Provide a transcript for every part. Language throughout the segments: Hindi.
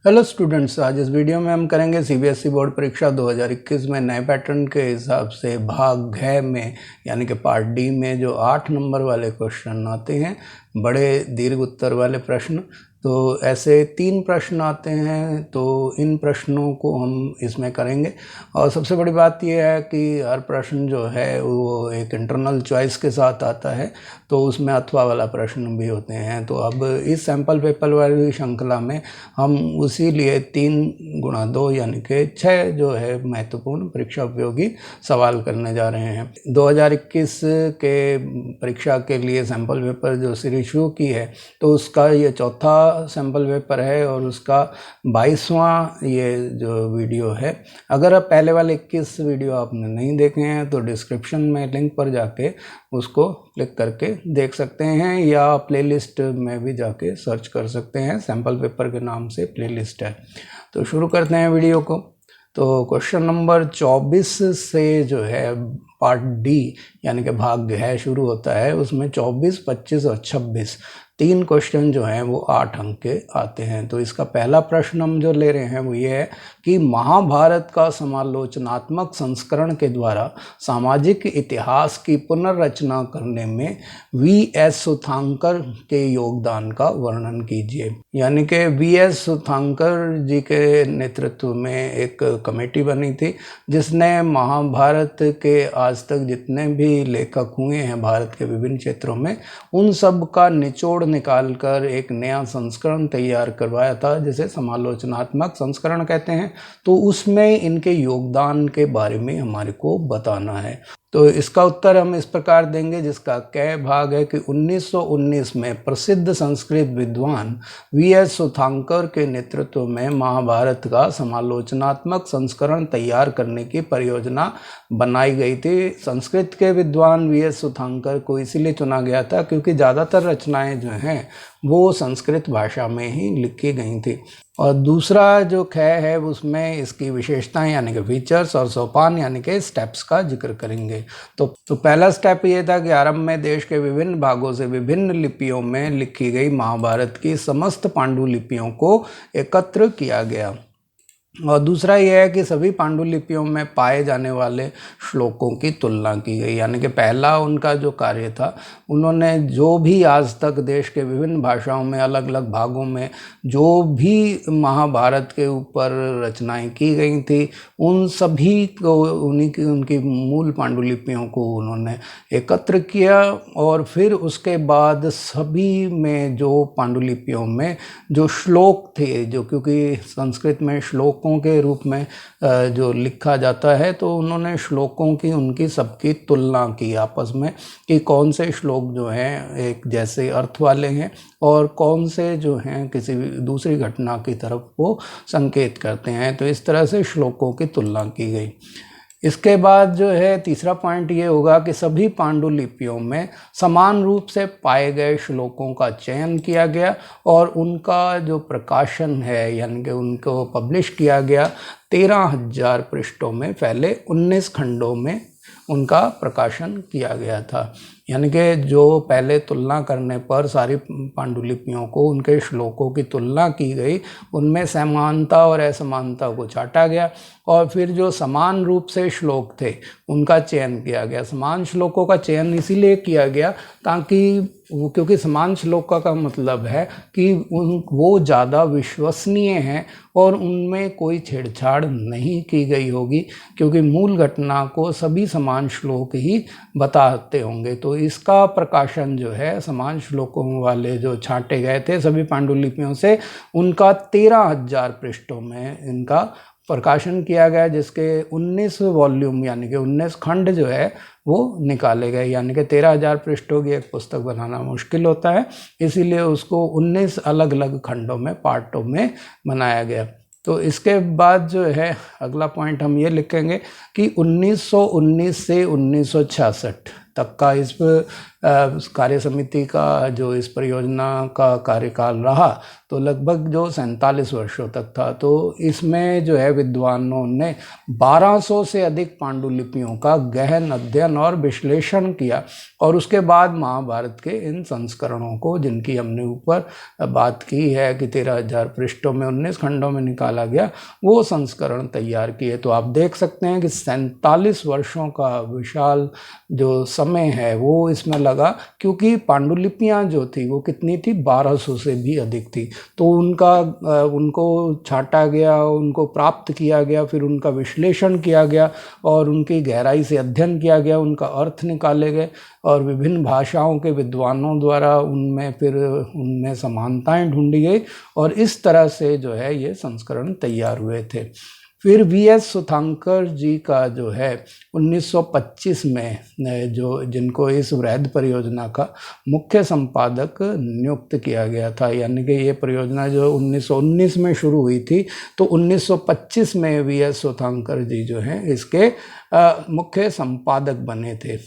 हेलो स्टूडेंट्स, आज इस वीडियो में हम करेंगे सीबीएसई बोर्ड परीक्षा 2021 में नए पैटर्न के हिसाब से भाग घ में यानी कि पार्ट डी में जो 8 नंबर वाले क्वेश्चन आते हैं, बड़े दीर्घ उत्तर वाले प्रश्न। तो ऐसे 3 प्रश्न आते हैं, तो इन प्रश्नों को हम इसमें करेंगे। और सबसे बड़ी बात यह है कि हर प्रश्न जो है वो एक इंटरनल चॉइस के साथ आता है, तो उसमें अथवा वाला प्रश्न भी होते हैं। तो अब इस सैम्पल पेपर वाली श्रृंखला में हम उसी लिए 3×2 यानी कि 6 जो है महत्वपूर्ण परीक्षा उपयोगी सवाल करने जा रहे हैं। 2021 के परीक्षा के लिए सैम्पल पेपर जो सीरीज शुरू की है, तो उसका ये चौथा सैम्पल पेपर है और उसका 22वां ये जो वीडियो है। अगर आप पहले वाले 21 वीडियो आपने नहीं देखे हैं तो डिस्क्रिप्शन में लिंक पर जाके उसको क्लिक करके देख सकते हैं, या प्लेलिस्ट में भी जाके सर्च कर सकते हैं। सैम्पल पेपर के नाम से प्लेलिस्ट है। तो शुरू करते हैं वीडियो को। तो क्वेश्चन नंबर 24 से जो है पार्ट डी यानी कि भाग घ शुरू होता है। उसमें 24, 25 और 26 3 क्वेश्चन जो हैं वो 8 अंक के आते हैं। तो इसका पहला प्रश्न हम जो ले रहे हैं वो ये है कि महाभारत का समालोचनात्मक संस्करण के द्वारा सामाजिक इतिहास की पुनर्रचना करने में वी.एस. सुथांकर के योगदान का वर्णन कीजिए। यानी कि वी.एस. सुथांकर जी के नेतृत्व में एक कमेटी बनी थी जिसने महाभारत के आज तक जितने भी लेखक हुए हैं भारत के विभिन्न क्षेत्रों में, उन सब का निचोड़ निकालकर एक नया संस्करण तैयार करवाया था जिसे समालोचनात्मक संस्करण कहते हैं। तो उसमें इनके योगदान के बारे में हमारे को बताना है। तो इसका उत्तर हम इस प्रकार देंगे, जिसका क भाग है कि 1919 में प्रसिद्ध संस्कृत विद्वान वी.एस. सुथांकर के नेतृत्व में महाभारत का समालोचनात्मक संस्करण तैयार करने की परियोजना बनाई गई थी। संस्कृत के विद्वान वी.एस. सुथांकर को इसीलिए चुना गया था क्योंकि ज़्यादातर रचनाएं जो हैं वो संस्कृत भाषा में ही लिखी गई थी। और दूसरा जो ख है उसमें इसकी विशेषताएं यानी कि फीचर्स और सोपान यानी कि स्टेप्स का जिक्र करेंगे। तो पहला स्टेप ये था कि आरंभ में देश के विभिन्न भागों से विभिन्न लिपियों में लिखी गई महाभारत की समस्त पांडुलिपियों को एकत्र किया गया। और दूसरा यह है कि सभी पांडुलिपियों में पाए जाने वाले श्लोकों की तुलना की गई। यानी कि पहला उनका जो कार्य था, उन्होंने जो भी आज तक देश के विभिन्न भाषाओं में अलग अलग भागों में जो भी महाभारत के ऊपर रचनाएं की गई थी, उन सभी को उनकी मूल पांडुलिपियों को उन्होंने एकत्र किया। और फिर उसके बाद सभी में जो पांडुलिपियों में जो श्लोक थे, जो क्योंकि संस्कृत में श्लोकों के रूप में जो लिखा जाता है, तो उन्होंने श्लोकों की उनकी सबकी तुलना की आपस में कि कौन से श्लोक जो हैं एक जैसे अर्थ वाले हैं और कौन से जो हैं किसी दूसरी घटना की तरफ वो संकेत करते हैं। तो इस तरह से श्लोकों की तुलना की गई। इसके बाद जो है तीसरा पॉइंट ये होगा कि सभी पांडुलिपियों में समान रूप से पाए गए श्लोकों का चयन किया गया और उनका जो प्रकाशन है यानी कि उनको पब्लिश किया गया 13,000 पृष्ठों में फैले 19 खंडों में उनका प्रकाशन किया गया था। यानी कि जो पहले तुलना करने पर सारी पांडुलिपियों को उनके श्लोकों की तुलना की गई, उनमें समानता और असमानता को छांटा गया और फिर जो समान रूप से श्लोक थे उनका चयन किया गया। समान श्लोकों का चयन इसीलिए किया गया ताकि क्योंकि समान श्लोक का मतलब है कि वो ज़्यादा विश्वसनीय हैं और उनमें कोई छेड़छाड़ नहीं की गई होगी, क्योंकि मूल घटना को सभी समान श्लोक ही बताते होंगे। तो इसका प्रकाशन जो है समान श्लोकों वाले जो छांटे गए थे सभी पांडुलिपियों से, उनका 13,000 पृष्ठों में इनका प्रकाशन किया गया, जिसके 19 वॉल्यूम यानी कि 19 खंड जो है वो निकाले गए। यानी कि 13,000 पृष्ठों की एक पुस्तक बनाना मुश्किल होता है, इसीलिए उसको 19 अलग अलग खंडों में पार्टों में बनाया गया। तो इसके बाद जो है अगला पॉइंट हम ये लिखेंगे कि 1919 से 1966 तक का इस कार्य समिति का जो इस परियोजना का कार्यकाल रहा तो लगभग जो 47 वर्षों तक था। तो इसमें जो है विद्वानों ने 1200 से अधिक पांडुलिपियों का गहन अध्ययन और विश्लेषण किया और उसके बाद महाभारत के इन संस्करणों को, जिनकी हमने ऊपर बात की है कि 13,000 पृष्ठों में 19 खंडों में निकाला गया, वो संस्करण तैयार किए। तो आप देख सकते हैं कि 47 वर्षों का विशाल जो समय है वो इसमें लगा, क्योंकि पांडुलिपियां जो थी वो कितनी थी, 1200 से भी अधिक थी। तो उनको छांटा गया, उनको प्राप्त किया गया, फिर उनका विश्लेषण किया गया और उनकी गहराई से अध्ययन किया गया, उनका अर्थ निकाले गए और विभिन्न भाषाओं के विद्वानों द्वारा उनमें समानताएं ढूंढी गई और इस तरह से जो है ये संस्करण तैयार हुए थे। फिर वी.एस. सुधांकर जी का जो है 1925 में जिनको इस वृहद परियोजना का मुख्य संपादक नियुक्त किया गया था, यानी कि ये परियोजना जो 1919 में शुरू हुई थी तो 1925 में वी.एस. सुधांकर जी जो हैं इसके मुख्य संपादक बने थे।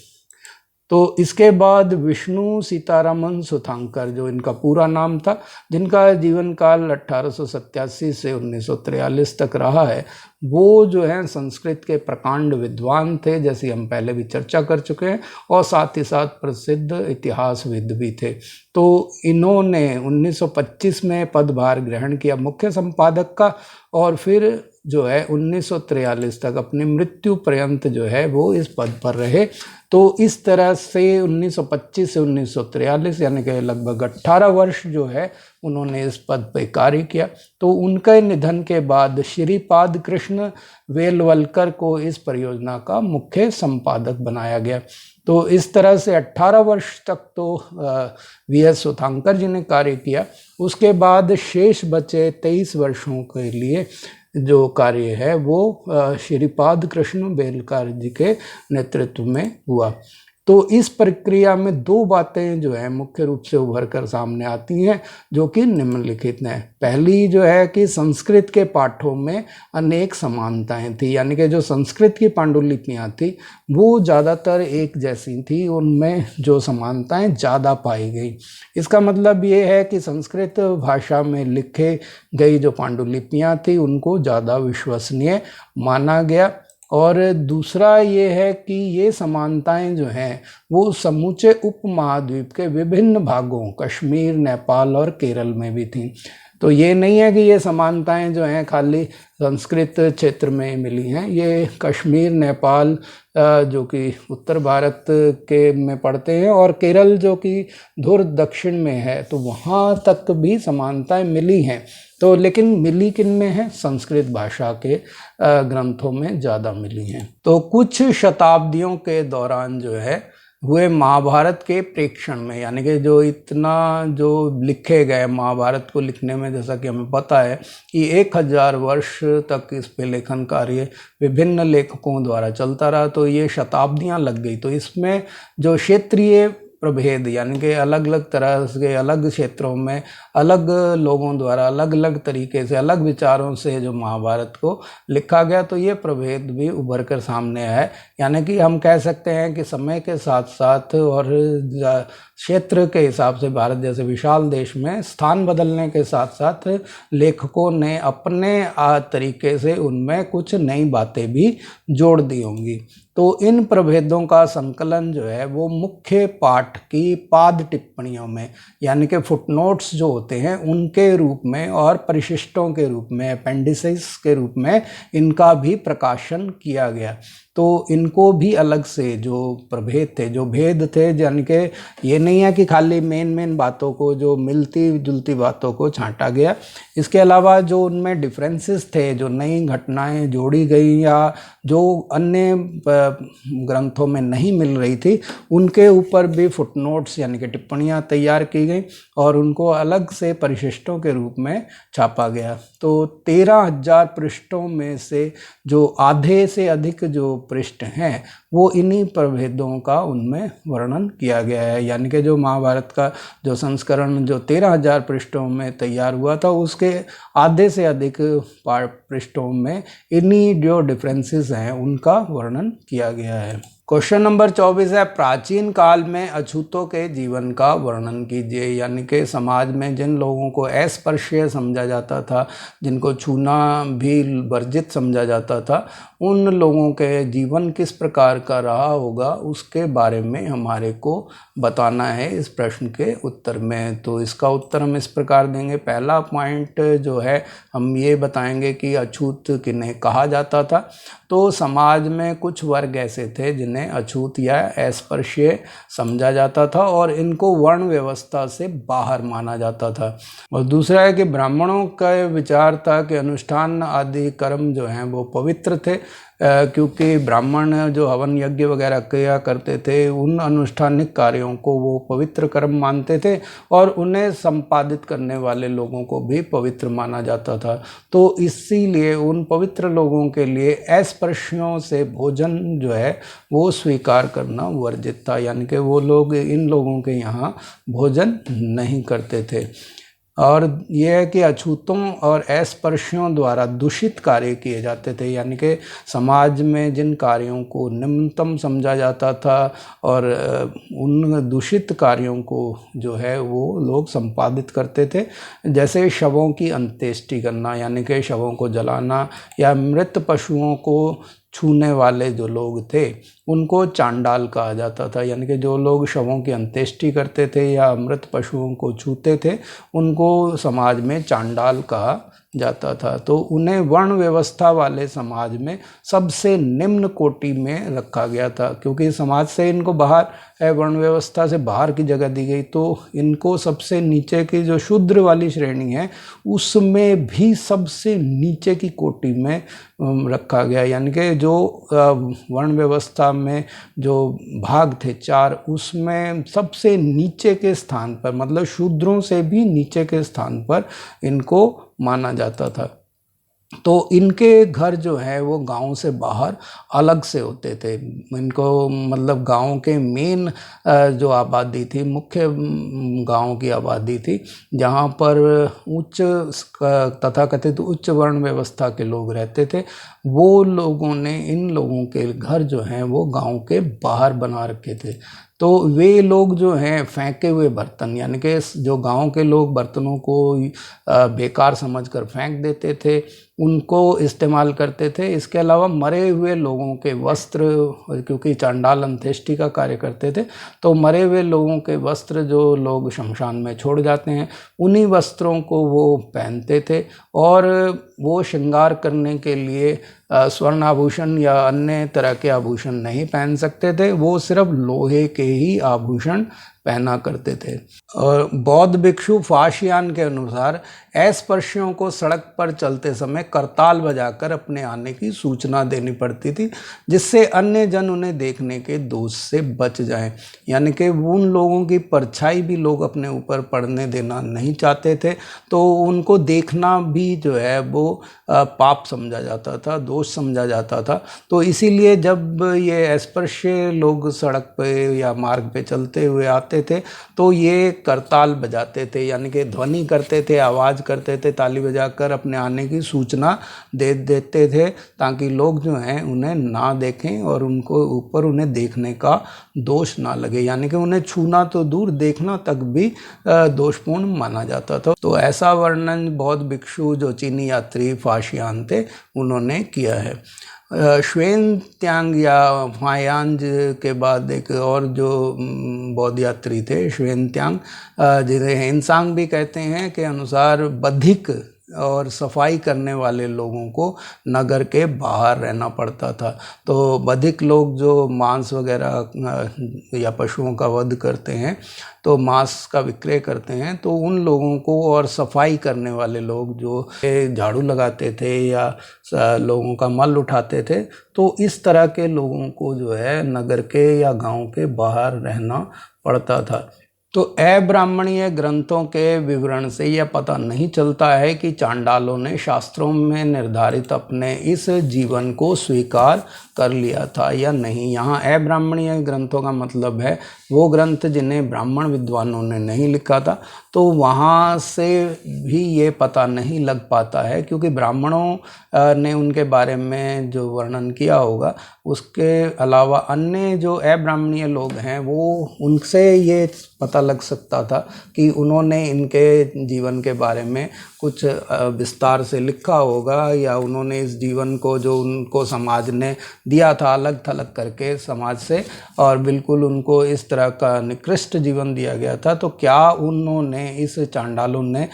तो इसके बाद विष्णु सीतारामन सुधांकर, जो इनका पूरा नाम था, जिनका जीवन काल 1887 से 1943 तक रहा है, वो जो है संस्कृत के प्रकांड विद्वान थे, जैसे हम पहले भी चर्चा कर चुके हैं, और साथ ही साथ प्रसिद्ध इतिहासविद भी थे। तो इन्होंने 1925 में पदभार ग्रहण किया मुख्य संपादक का और फिर जो है 1943 तक अपनी मृत्यु पर्यंत जो है वो इस पद पर रहे। तो इस तरह से 1925 से 1943 यानी कि लगभग 18 वर्ष जो है उन्होंने इस पद पर कार्य किया। तो उनके निधन के बाद श्रीपाद कृष्ण वेलवलकर को इस परियोजना का मुख्य संपादक बनाया गया। तो इस तरह से 18 वर्ष तक तो वी.एस. सुधांकर जी ने कार्य किया। उसके बाद शेष बचे 23 वर्षों के लिए जो कार्य है वो श्रीपाद कृष्ण वेलकर जी के नेतृत्व में हुआ। तो इस प्रक्रिया में दो बातें जो है मुख्य रूप से उभर कर सामने आती हैं, जो कि निम्नलिखित हैं। पहली जो है कि संस्कृत के पाठों में अनेक समानताएं थी, यानी कि जो संस्कृत की पांडुलिपियां थी वो ज़्यादातर एक जैसी थी, उनमें जो समानताएं ज़्यादा पाई गई। इसका मतलब ये है कि संस्कृत भाषा में लिखे गई जो पांडुलिपियां थी उनको ज़्यादा विश्वसनीय माना गया। और दूसरा ये है कि ये समानताएं जो हैं वो समूचे उपमहाद्वीप के विभिन्न भागों, कश्मीर, नेपाल और केरल में भी थीं। तो ये नहीं है कि ये समानताएं जो हैं खाली संस्कृत क्षेत्र में मिली हैं, ये कश्मीर, नेपाल जो कि उत्तर भारत के में पड़ते हैं और केरल जो कि धुर दक्षिण में है, तो वहाँ तक भी समानताएं मिली हैं। तो लेकिन मिली किन में है, संस्कृत भाषा के ग्रंथों में ज़्यादा मिली हैं। तो कुछ शताब्दियों के दौरान जो है हुए महाभारत के प्रेक्षण में, यानी कि जो लिखे गए महाभारत को लिखने में, जैसा कि हमें पता है कि 1000 वर्ष तक इस पे लेखन कार्य विभिन्न लेखकों द्वारा चलता रहा, तो ये शताब्दियां लग गई। तो इसमें जो क्षेत्रीय प्रभेद, यानी कि अलग अलग तरह के अलग क्षेत्रों में अलग लोगों द्वारा अलग अलग तरीके से अलग विचारों से जो महाभारत को लिखा गया, तो ये प्रभेद भी उभर कर सामने आया है। यानी कि हम कह सकते हैं कि समय के साथ साथ और क्षेत्र के हिसाब से भारत जैसे विशाल देश में स्थान बदलने के साथ साथ लेखकों ने अपने तरीके से उनमें कुछ नई बातें भी जोड़ दी होंगी। तो इन प्रभेदों का संकलन जो है वो मुख्य पाठ की पाद टिप्पणियों में, यानी कि फुटनोट्स जो होते हैं उनके रूप में और परिशिष्टों के रूप में, अपेंडिसेस के रूप में इनका भी प्रकाशन किया गया। तो इनको भी अलग से जो प्रभेद थे, जो भेद थे, यानी कि ये नहीं है कि खाली मेन बातों को, जो मिलती जुलती बातों को छांटा गया, इसके अलावा जो उनमें डिफरेंसेस थे, जो नई घटनाएं जोड़ी गई या जो अन्य ग्रंथों में नहीं मिल रही थी, उनके ऊपर भी फुटनोट्स यानी कि टिप्पणियां तैयार की गई और उनको अलग से परिशिष्टों के रूप में छापा गया। तो 13,000 पृष्ठों में से जो आधे से अधिक जो पृष्ठ हैं वो इन्हीं प्रभेदों का उनमें वर्णन किया गया है। यानी कि जो महाभारत का जो संस्करण जो 13,000 पृष्ठों में तैयार हुआ था, उसके आधे से अधिक पृष्ठों में इन्हीं जो डिफरेंसेस हैं उनका वर्णन किया गया है। क्वेश्चन नंबर 24 है, प्राचीन काल में अछूतों के जीवन का वर्णन कीजिए। यानी कि समाज में जिन लोगों को अस्पृश्य समझा जाता था, जिनको छूना भी वर्जित समझा जाता था, उन लोगों के जीवन किस प्रकार का रहा होगा उसके बारे में हमारे को बताना है इस प्रश्न के उत्तर में। तो इसका उत्तर हम इस प्रकार देंगे। पहला पॉइंट जो है हम ये बताएंगे कि अछूत किन्हें कहा जाता था। तो समाज में कुछ वर्ग ऐसे थे जिन्हें अछूत या अस्पृश्य समझा जाता था और इनको वर्ण व्यवस्था से बाहर माना जाता था। और दूसरा है कि ब्राह्मणों का विचार था कि अनुष्ठान आदि कर्म जो हैं वो पवित्र थे, क्योंकि ब्राह्मण जो हवन यज्ञ वगैरह किया करते थे उन अनुष्ठानिक कार्यों को वो पवित्र कर्म मानते थे और उन्हें संपादित करने वाले लोगों को भी पवित्र माना जाता था। तो इसीलिए उन पवित्र लोगों के लिए अस्पृश्यों से भोजन जो है वो स्वीकार करना वर्जित था। यानी कि वो लोग इन लोगों के यहाँ भोजन नहीं करते थे। और यह है कि अछूतों और अस्पृश्यों द्वारा दूषित कार्य किए जाते थे। यानी कि समाज में जिन कार्यों को निम्नतम समझा जाता था और उन दूषित कार्यों को जो है वो लोग संपादित करते थे, जैसे शवों की अंत्येष्टि करना, यानी कि शवों को जलाना, या मृत पशुओं को छूने वाले जो लोग थे उनको चांडाल कहा जाता था। यानी कि जो लोग शवों की अंत्येष्टि करते थे या मृत पशुओं को छूते थे उनको समाज में चांडाल कहा जाता था। तो उन्हें वर्ण व्यवस्था वाले समाज में सबसे निम्न कोटि में रखा गया था, क्योंकि समाज से इनको बाहर है, वर्ण व्यवस्था से बाहर की जगह दी गई। तो इनको सबसे नीचे की जो शूद्र वाली श्रेणी है उसमें भी सबसे नीचे की कोटि में रखा गया। यानी कि जो वर्ण व्यवस्था में जो भाग थे 4, उसमें सबसे नीचे के स्थान पर, मतलब शूद्रों से भी नीचे के स्थान पर इनको माना जाता था। तो इनके घर जो है वो गांव से बाहर अलग से होते थे। इनको मतलब गांव के मेन जो आबादी थी, मुख्य गांव की आबादी थी, जहां पर उच्च तथाकथित उच्च वर्ण व्यवस्था के लोग रहते थे, वो लोगों ने इन लोगों के घर जो हैं वो गांव के बाहर बना रखे थे। तो वे लोग जो हैं फेंके हुए बर्तन, यानी कि जो गांव के लोग बर्तनों को बेकार समझकर फेंक देते थे, उनको इस्तेमाल करते थे। इसके अलावा मरे हुए लोगों के वस्त्र, क्योंकि चांडाल अंत्येष्टि का कार्य करते थे, तो मरे हुए लोगों के वस्त्र जो लोग शमशान में छोड़ जाते हैं उन्हीं वस्त्रों को वो पहनते थे। और वो श्रृंगार करने के लिए स्वर्ण आभूषण या अन्य तरह के आभूषण नहीं पहन सकते थे, वो सिर्फ लोहे के ही आभूषण पहना करते थे। और बौद्ध भिक्षु फाशियान के अनुसार अस्पृश्यों को सड़क पर चलते समय करताल बजाकर अपने आने की सूचना देनी पड़ती थी, जिससे अन्य जन उन्हें देखने के दोष से बच जाएं। यानी कि उन लोगों की परछाई भी लोग अपने ऊपर पड़ने देना नहीं चाहते थे, तो उनको देखना भी जो है वो पाप समझा जाता था, दोष समझा जाता था। तो इसीलिए जब ये अस्पृश्य लोग सड़क पे या मार्ग पे चलते हुए आते थे तो ये करताल बजाते थे, यानी कि ध्वनि करते थे, आवाज़ करते थे, ताली बजाकर अपने आने की सूचना दे देते थे, ताकि लोग जो हैं उन्हें ना देखें और उनको ऊपर उन्हें देखने का दोष ना लगे। यानी कि उन्हें छूना तो दूर, देखना तक भी दोषपूर्ण माना जाता था। तो ऐसा वर्णन बौद्ध भिक्षु जो चीनी यात्री फाशियान थे उन्होंने किया है। श्वेन-त्सांग या फायांज के बाद एक और जो बौद्ध यात्री थे श्वेन-त्सांग, जिन्हें हेनसांग भी कहते हैं, के अनुसार बधिक और सफाई करने वाले लोगों को नगर के बाहर रहना पड़ता था। तो बधिक लोग जो मांस वगैरह या पशुओं का वध करते हैं, तो मांस का विक्रय करते हैं, तो उन लोगों को, और सफाई करने वाले लोग जो झाड़ू लगाते थे या लोगों का मल उठाते थे, तो इस तरह के लोगों को जो है नगर के या गांव के बाहर रहना पड़ता था। तो अब्राह्मणीय ग्रंथों के विवरण से यह पता नहीं चलता है कि चांडालों ने शास्त्रों में निर्धारित अपने इस जीवन को स्वीकार कर लिया था या नहीं। यहाँ अब्राह्मणीय ग्रंथों का मतलब है वो ग्रंथ जिन्हें ब्राह्मण विद्वानों ने नहीं लिखा था। तो वहाँ से भी ये पता नहीं लग पाता है, क्योंकि ब्राह्मणों ने उनके बारे में जो वर्णन किया होगा उसके अलावा अन्य जो अब्राह्मणीय लोग हैं वो उनसे ये पता लग सकता था कि उन्होंने इनके जीवन के बारे में कुछ विस्तार से लिखा होगा, या उन्होंने इस जीवन को जो उनको समाज ने दिया था अलग थलग करके समाज से, और बिल्कुल उनको इस तरह का निकृष्ट जीवन दिया गया था, तो क्या उन्होंने इस चांडालों ने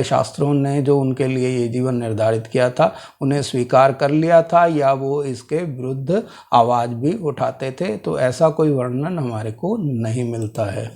शास्त्रों ने जो उनके लिए ये जीवन निर्धारित किया था उन्हें स्वीकार कर लिया था, या वो इसके विरुद्ध आवाज़ भी उठाते थे? तो ऐसा कोई वर्णन हमारे को नहीं मिलता है।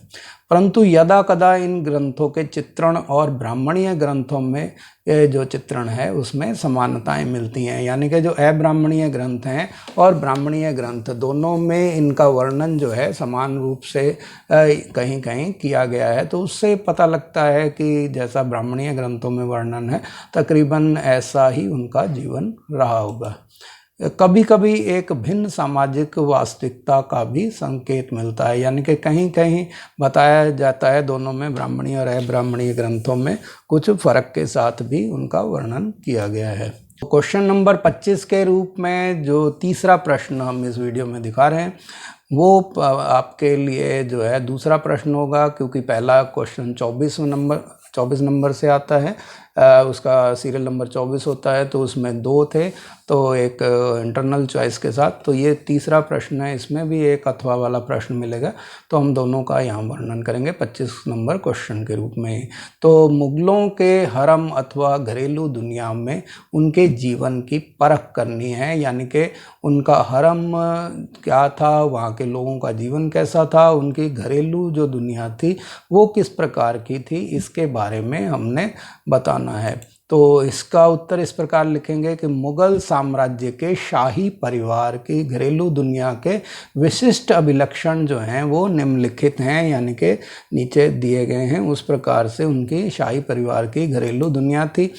परंतु यदा कदा इन ग्रंथों के चित्रण और ब्राह्मणीय ग्रंथों में जो चित्रण है उसमें समानताएं मिलती हैं, यानी कि जो अब्राह्मणीय ग्रंथ हैं और ब्राह्मणीय ग्रंथ दोनों में इनका वर्णन जो है समान रूप से कहीं कहीं किया गया है। तो उससे पता लगता है कि जैसा ब्राह्मणीय ग्रंथों में वर्णन है तकरीबन ऐसा ही उनका जीवन रहा होगा। कभी कभी एक भिन्न सामाजिक वास्तविकता का भी संकेत मिलता है, यानी कि कहीं कहीं बताया जाता है दोनों में, ब्राह्मणीय और अब्राह्मणीय ग्रंथों में कुछ फर्क के साथ भी उनका वर्णन किया गया है। क्वेश्चन नंबर 25 के रूप में जो तीसरा प्रश्न हम इस वीडियो में दिखा रहे हैं वो आपके लिए जो है दूसरा प्रश्न होगा, क्योंकि पहला क्वेश्चन 24 नंबर से आता है, उसका सीरियल नंबर 24 होता है, तो उसमें 2 थे, तो एक इंटरनल चॉइस के साथ। तो ये तीसरा प्रश्न है, इसमें भी एक अथवा वाला प्रश्न मिलेगा, तो हम दोनों का यहाँ वर्णन करेंगे 25 नंबर क्वेश्चन के रूप में। तो मुगलों के हरम अथवा घरेलू दुनिया में उनके जीवन की परख करनी है, यानी कि उनका हरम क्या था, वहाँ के लोगों का जीवन कैसा था, उनकी घरेलू जो दुनिया थी वो किस प्रकार की थी, इसके बारे में हमने बताना है। तो इसका उत्तर इस प्रकार लिखेंगे कि मुगल साम्राज्य के शाही परिवार की घरेलू दुनिया के विशिष्ट अभिलक्षण जो हैं वो निम्नलिखित हैं, यानी कि नीचे दिए गए हैं उस प्रकार से उनकी शाही परिवार की घरेलू दुनिया थी।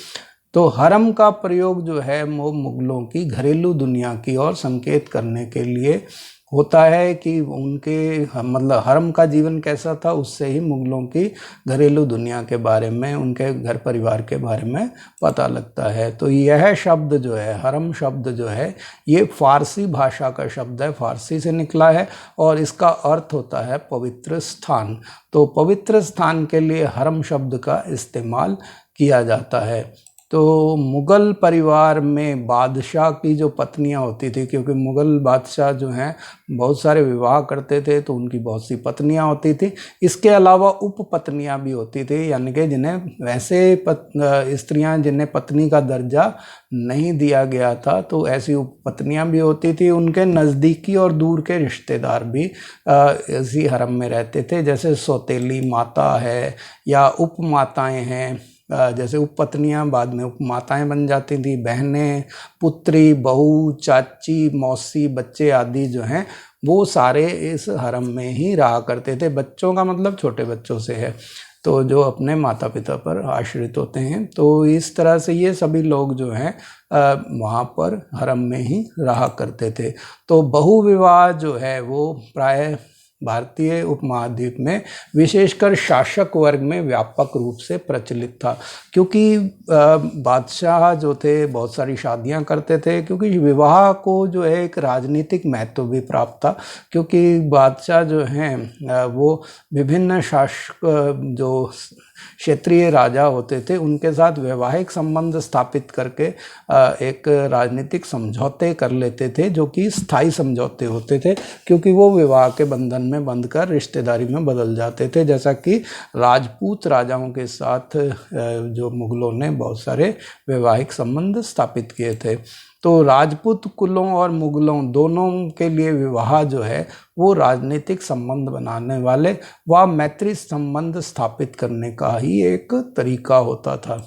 तो हरम का प्रयोग जो है वो मुगलों की घरेलू दुनिया की ओर संकेत करने के लिए होता है कि उनके मतलब हरम का जीवन कैसा था, उससे ही मुगलों की घरेलू दुनिया के बारे में, उनके घर परिवार के बारे में पता लगता है। तो यह शब्द जो है, हरम शब्द जो है, ये फारसी भाषा का शब्द है, फारसी से निकला है, और इसका अर्थ होता है पवित्र स्थान। तो पवित्र स्थान के लिए हरम शब्द का इस्तेमाल किया जाता है। तो मुग़ल परिवार में बादशाह की जो पत्नियां होती थी, क्योंकि मुग़ल बादशाह जो हैं बहुत सारे विवाह करते थे, तो उनकी बहुत सी पत्नियां होती थी। इसके अलावा उपपत्नियां भी होती थी, यानी कि जिन्हें वैसे स्त्रियां जिन्हें पत्नी का दर्जा नहीं दिया गया था, तो ऐसी उपपत्नियां भी होती थी। उनके नज़दीकी और दूर के रिश्तेदार भी इसी हरम में रहते थे, जैसे सौतेली माता है या उपमाताएँ हैं, जैसे उपपत्नियां बाद में उपमाताएं बन जाती थी, बहनें, पुत्री, बहू, चाची, मौसी, बच्चे आदि जो हैं वो सारे इस हरम में ही रहा करते थे। बच्चों का मतलब छोटे बच्चों से है, तो जो अपने माता पिता पर आश्रित होते हैं। तो इस तरह से ये सभी लोग जो हैं वहाँ पर हरम में ही रहा करते थे। तो बहुविवाह जो है वो प्राय भारतीय उपमहाद्वीप में विशेषकर शासक वर्ग में व्यापक रूप से प्रचलित था, क्योंकि बादशाह जो थे बहुत सारी शादियां करते थे, क्योंकि विवाह को जो है एक राजनीतिक महत्व भी प्राप्त था, क्योंकि बादशाह जो हैं वो विभिन्न शासक जो क्षेत्रीय राजा होते थे उनके साथ वैवाहिक संबंध स्थापित करके एक राजनीतिक समझौते कर लेते थे, जो कि स्थायी समझौते होते थे, क्योंकि वो विवाह के बंधन में बंधकर रिश्तेदारी में बदल जाते थे, जैसा कि राजपूत राजाओं के साथ जो मुगलों ने बहुत सारे वैवाहिक संबंध स्थापित किए थे। तो राजपूत कुलों और मुगलों दोनों के लिए विवाह जो है वो राजनीतिक संबंध बनाने वाले व मैत्री संबंध स्थापित करने का ही एक तरीका होता था।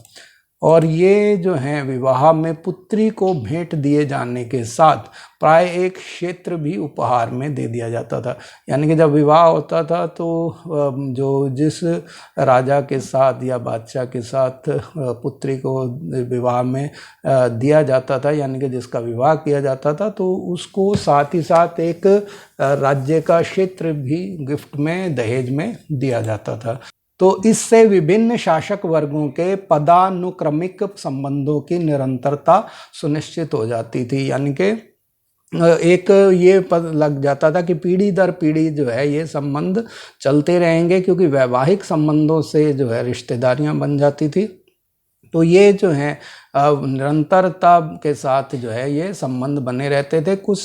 और ये जो हैं विवाह में पुत्री को भेंट दिए जाने के साथ प्राय एक क्षेत्र भी उपहार में दे दिया जाता था, यानी कि जब विवाह होता था तो जो जिस राजा के साथ या बादशाह के साथ पुत्री को विवाह में दिया जाता था, यानी कि जिसका विवाह किया जाता था, तो उसको साथ ही साथ एक राज्य का क्षेत्र भी गिफ्ट में, दहेज में दिया जाता था। तो इससे विभिन्न शासक वर्गों के पदानुक्रमिक संबंधों की निरंतरता सुनिश्चित हो जाती थी। यानी कि एक ये पता लग जाता था कि पीढ़ी दर पीढ़ी जो है ये संबंध चलते रहेंगे, क्योंकि वैवाहिक संबंधों से जो है रिश्तेदारियां बन जाती थी। तो ये जो है निरंतरता के साथ जो है ये संबंध बने रहते थे। कुछ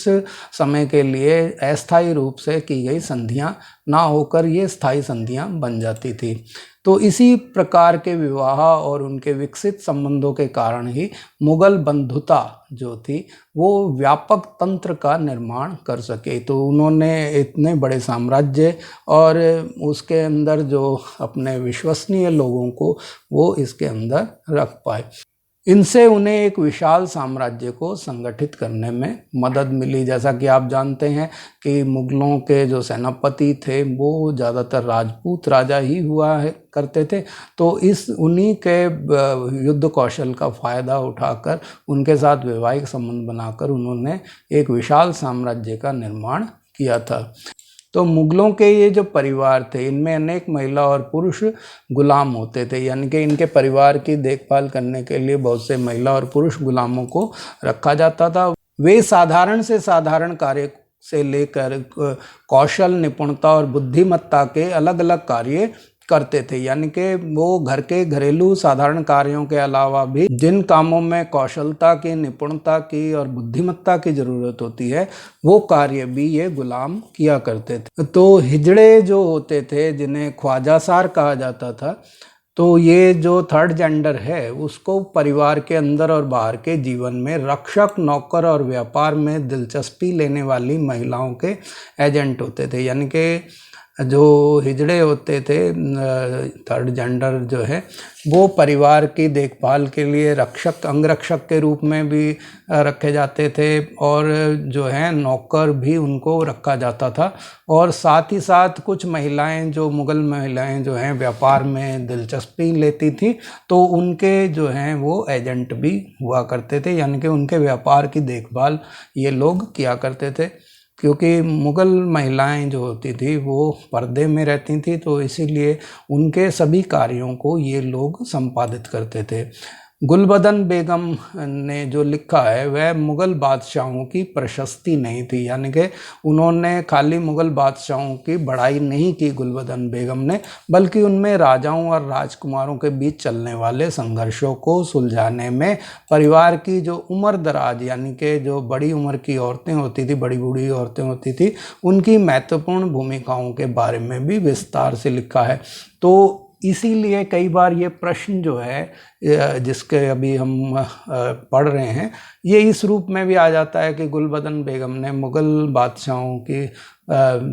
समय के लिए अस्थायी रूप से की गई संधियां ना होकर ये स्थायी संधियां बन जाती थी। तो इसी प्रकार के विवाह और उनके विकसित संबंधों के कारण ही मुगल बंधुता जो थी वो व्यापक तंत्र का निर्माण कर सके। तो उन्होंने इतने बड़े साम्राज्य और उसके अंदर जो अपने विश्वसनीय लोगों को वो इसके अंदर रख पाए। इनसे उन्हें एक विशाल साम्राज्य को संगठित करने में मदद मिली। जैसा कि आप जानते हैं कि मुगलों के जो सेनापति थे वो ज़्यादातर राजपूत राजा ही हुआ करते थे। तो उन्हीं के युद्ध कौशल का फ़ायदा उठाकर उनके साथ वैवाहिक संबंध बनाकर उन्होंने एक विशाल साम्राज्य का निर्माण किया था। तो मुगलों के ये जो परिवार थे इनमें अनेक महिला और पुरुष गुलाम होते थे। यानी कि इनके परिवार की देखभाल करने के लिए बहुत से महिला और पुरुष गुलामों को रखा जाता था। वे साधारण से साधारण कार्य से लेकर कौशल, निपुणता और बुद्धिमत्ता के अलग अलग कार्य करते थे। यानी कि वो घर के घरेलू साधारण कार्यों के अलावा भी जिन कामों में कौशलता की, निपुणता की और बुद्धिमत्ता की ज़रूरत होती है वो कार्य भी ये गुलाम किया करते थे। तो हिजड़े जो होते थे जिन्हें ख्वाजासार कहा जाता था, तो ये जो थर्ड जेंडर है उसको परिवार के अंदर और बाहर के जीवन में रक्षक, नौकर और व्यापार में दिलचस्पी लेने वाली महिलाओं के एजेंट होते थे। यानी कि जो हिजड़े होते थे, थर्ड जेंडर जो है वो परिवार की देखभाल के लिए रक्षक, अंगरक्षक के रूप में भी रखे जाते थे और जो है नौकर भी उनको रखा जाता था। और साथ ही साथ कुछ महिलाएं, जो मुगल महिलाएं जो हैं व्यापार में दिलचस्पी लेती थी, तो उनके जो हैं वो एजेंट भी हुआ करते थे। यानी कि उनके व्यापार की देखभाल ये लोग किया करते थे। क्योंकि मुग़ल महिलाएं जो होती थी वो पर्दे में रहती थी, तो इसीलिए उनके सभी कार्यों को ये लोग संपादित करते थे। गुलबदन बेगम ने जो लिखा है वह मुग़ल बादशाहों की प्रशस्ति नहीं थी। यानी कि उन्होंने खाली मुग़ल बादशाहों की बड़ाई नहीं की गुलबदन बेगम ने, बल्कि उनमें राजाओं और राजकुमारों के बीच चलने वाले संघर्षों को सुलझाने में परिवार की जो उम्र दराज, यानी कि जो बड़ी उम्र की औरतें होती थी, बड़ी बूढ़ी औरतें होती थी, उनकी महत्वपूर्ण भूमिकाओं के बारे में भी विस्तार से लिखा है। तो इसीलिए कई बार ये प्रश्न जो है जिसके अभी हम पढ़ रहे हैं ये इस रूप में भी आ जाता है कि गुलबदन बेगम ने मुग़ल बादशाहों की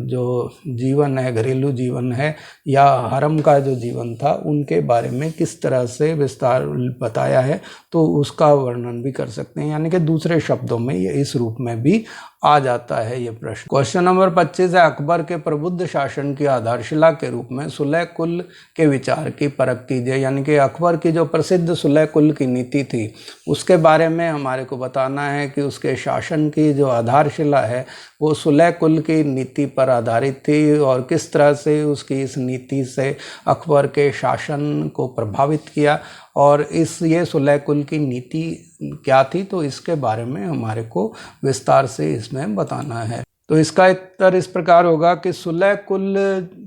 जो जीवन है, घरेलू जीवन है या हरम का जो जीवन था, उनके बारे में किस तरह से विस्तार बताया है, तो उसका वर्णन भी कर सकते हैं। यानी कि दूसरे शब्दों में ये इस रूप में भी आ जाता है ये प्रश्न। क्वेश्चन नंबर 25 है, अकबर के प्रबुद्ध शासन की आधारशिला के रूप में सुलह कुल के विचार की परख कीजिए। यानी कि अकबर की जो प्रसिद्ध सुलह कुल की नीति थी उसके बारे में हमारे को बताना है कि उसके शासन की जो आधारशिला है वो सुलह कुल की नीति पर आधारित थी और किस तरह से उसकी इस नीति से अकबर के शासन को प्रभावित किया और ये सुलह कुल की नीति क्या थी, तो इसके बारे में हमारे को विस्तार से इसमें बताना है। तो इसका उत्तर इस प्रकार होगा कि सुलह कुल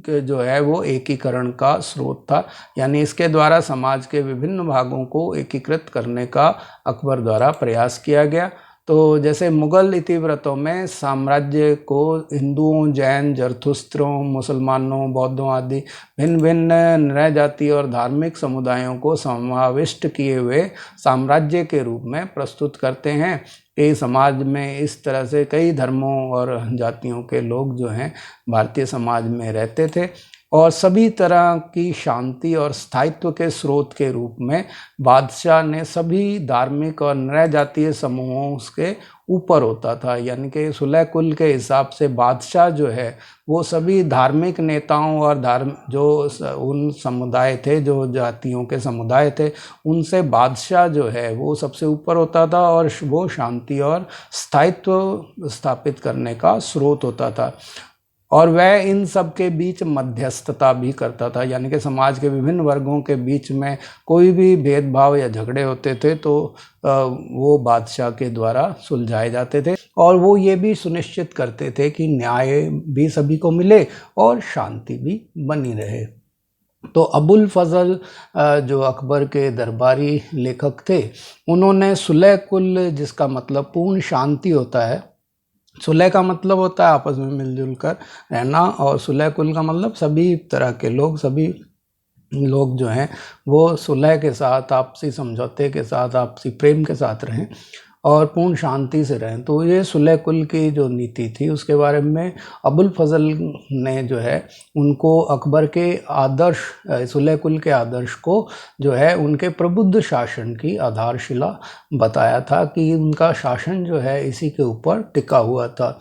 जो है वो एकीकरण का स्रोत था। यानी इसके द्वारा समाज के विभिन्न भागों को एकीकृत करने का अकबर द्वारा प्रयास किया गया। तो जैसे मुग़ल इतिवृत्तों में साम्राज्य को हिंदुओं, जैन, जरथुस्त्रों, मुसलमानों, बौद्धों आदि भिन्न भिन्न नृ जाति और धार्मिक समुदायों को समाविष्ट किए हुए साम्राज्य के रूप में प्रस्तुत करते हैं। कि समाज में इस तरह से कई धर्मों और जातियों के लोग जो हैं भारतीय समाज में रहते थे और सभी तरह की शांति और स्थायित्व के स्रोत के रूप में बादशाह ने सभी धार्मिक और नृ जातीय समूहों के ऊपर होता था। यानी कि सुलह कुल के हिसाब से बादशाह जो है वो सभी धार्मिक नेताओं और जो उन समुदाय थे, जो जातियों के समुदाय थे, उनसे बादशाह जो है वो सबसे ऊपर होता था और वो शांति और स्थायित्व स्थापित करने का स्रोत होता था। और वह इन सब के बीच मध्यस्थता भी करता था, यानी कि समाज के विभिन्न वर्गों के बीच में कोई भी भेदभाव या झगड़े होते थे तो वो बादशाह के द्वारा सुलझाए जाते थे, और वो ये भी सुनिश्चित करते थे कि न्याय भी सभी को मिले और शांति भी बनी रहे। तो अबुल फजल जो अकबर के दरबारी लेखक थे, उन्होंने सुलह कुल, जिसका मतलब पूर्ण शांति होता है, सुलह का मतलब होता है आपस में मिलजुल कर रहना, और सुलह कुल का मतलब सभी तरह के लोग, सभी लोग जो हैं वो सुलह के साथ, आपसी समझौते के साथ, आपसी प्रेम के साथ रहें और पूर्ण शांति से रहें। तो ये सुलह कुल की जो नीति थी उसके बारे में अबुल फजल ने जो है उनको अकबर के आदर्श, सुलह कुल के आदर्श को जो है उनके प्रबुद्ध शासन की आधारशिला बताया था कि उनका शासन जो है इसी के ऊपर टिका हुआ था।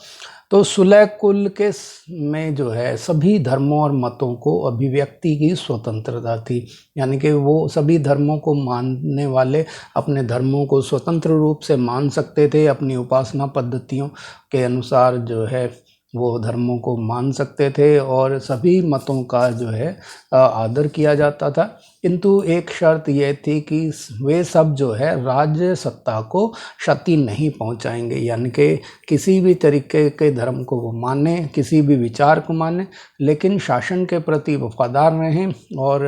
तो सुलह कुल के में जो है सभी धर्मों और मतों को अभिव्यक्ति की स्वतंत्रता थी, यानी कि वो सभी धर्मों को मानने वाले अपने धर्मों को स्वतंत्र रूप से मान सकते थे, अपनी उपासना पद्धतियों के अनुसार जो है वो धर्मों को मान सकते थे, और सभी मतों का जो है आदर किया जाता था। किंतु एक शर्त यह थी कि वे सब जो है राज्य सत्ता को क्षति नहीं पहुंचाएंगे, यानी कि किसी भी तरीके के धर्म को वो माने, किसी भी विचार को माने, लेकिन शासन के प्रति वफादार रहें और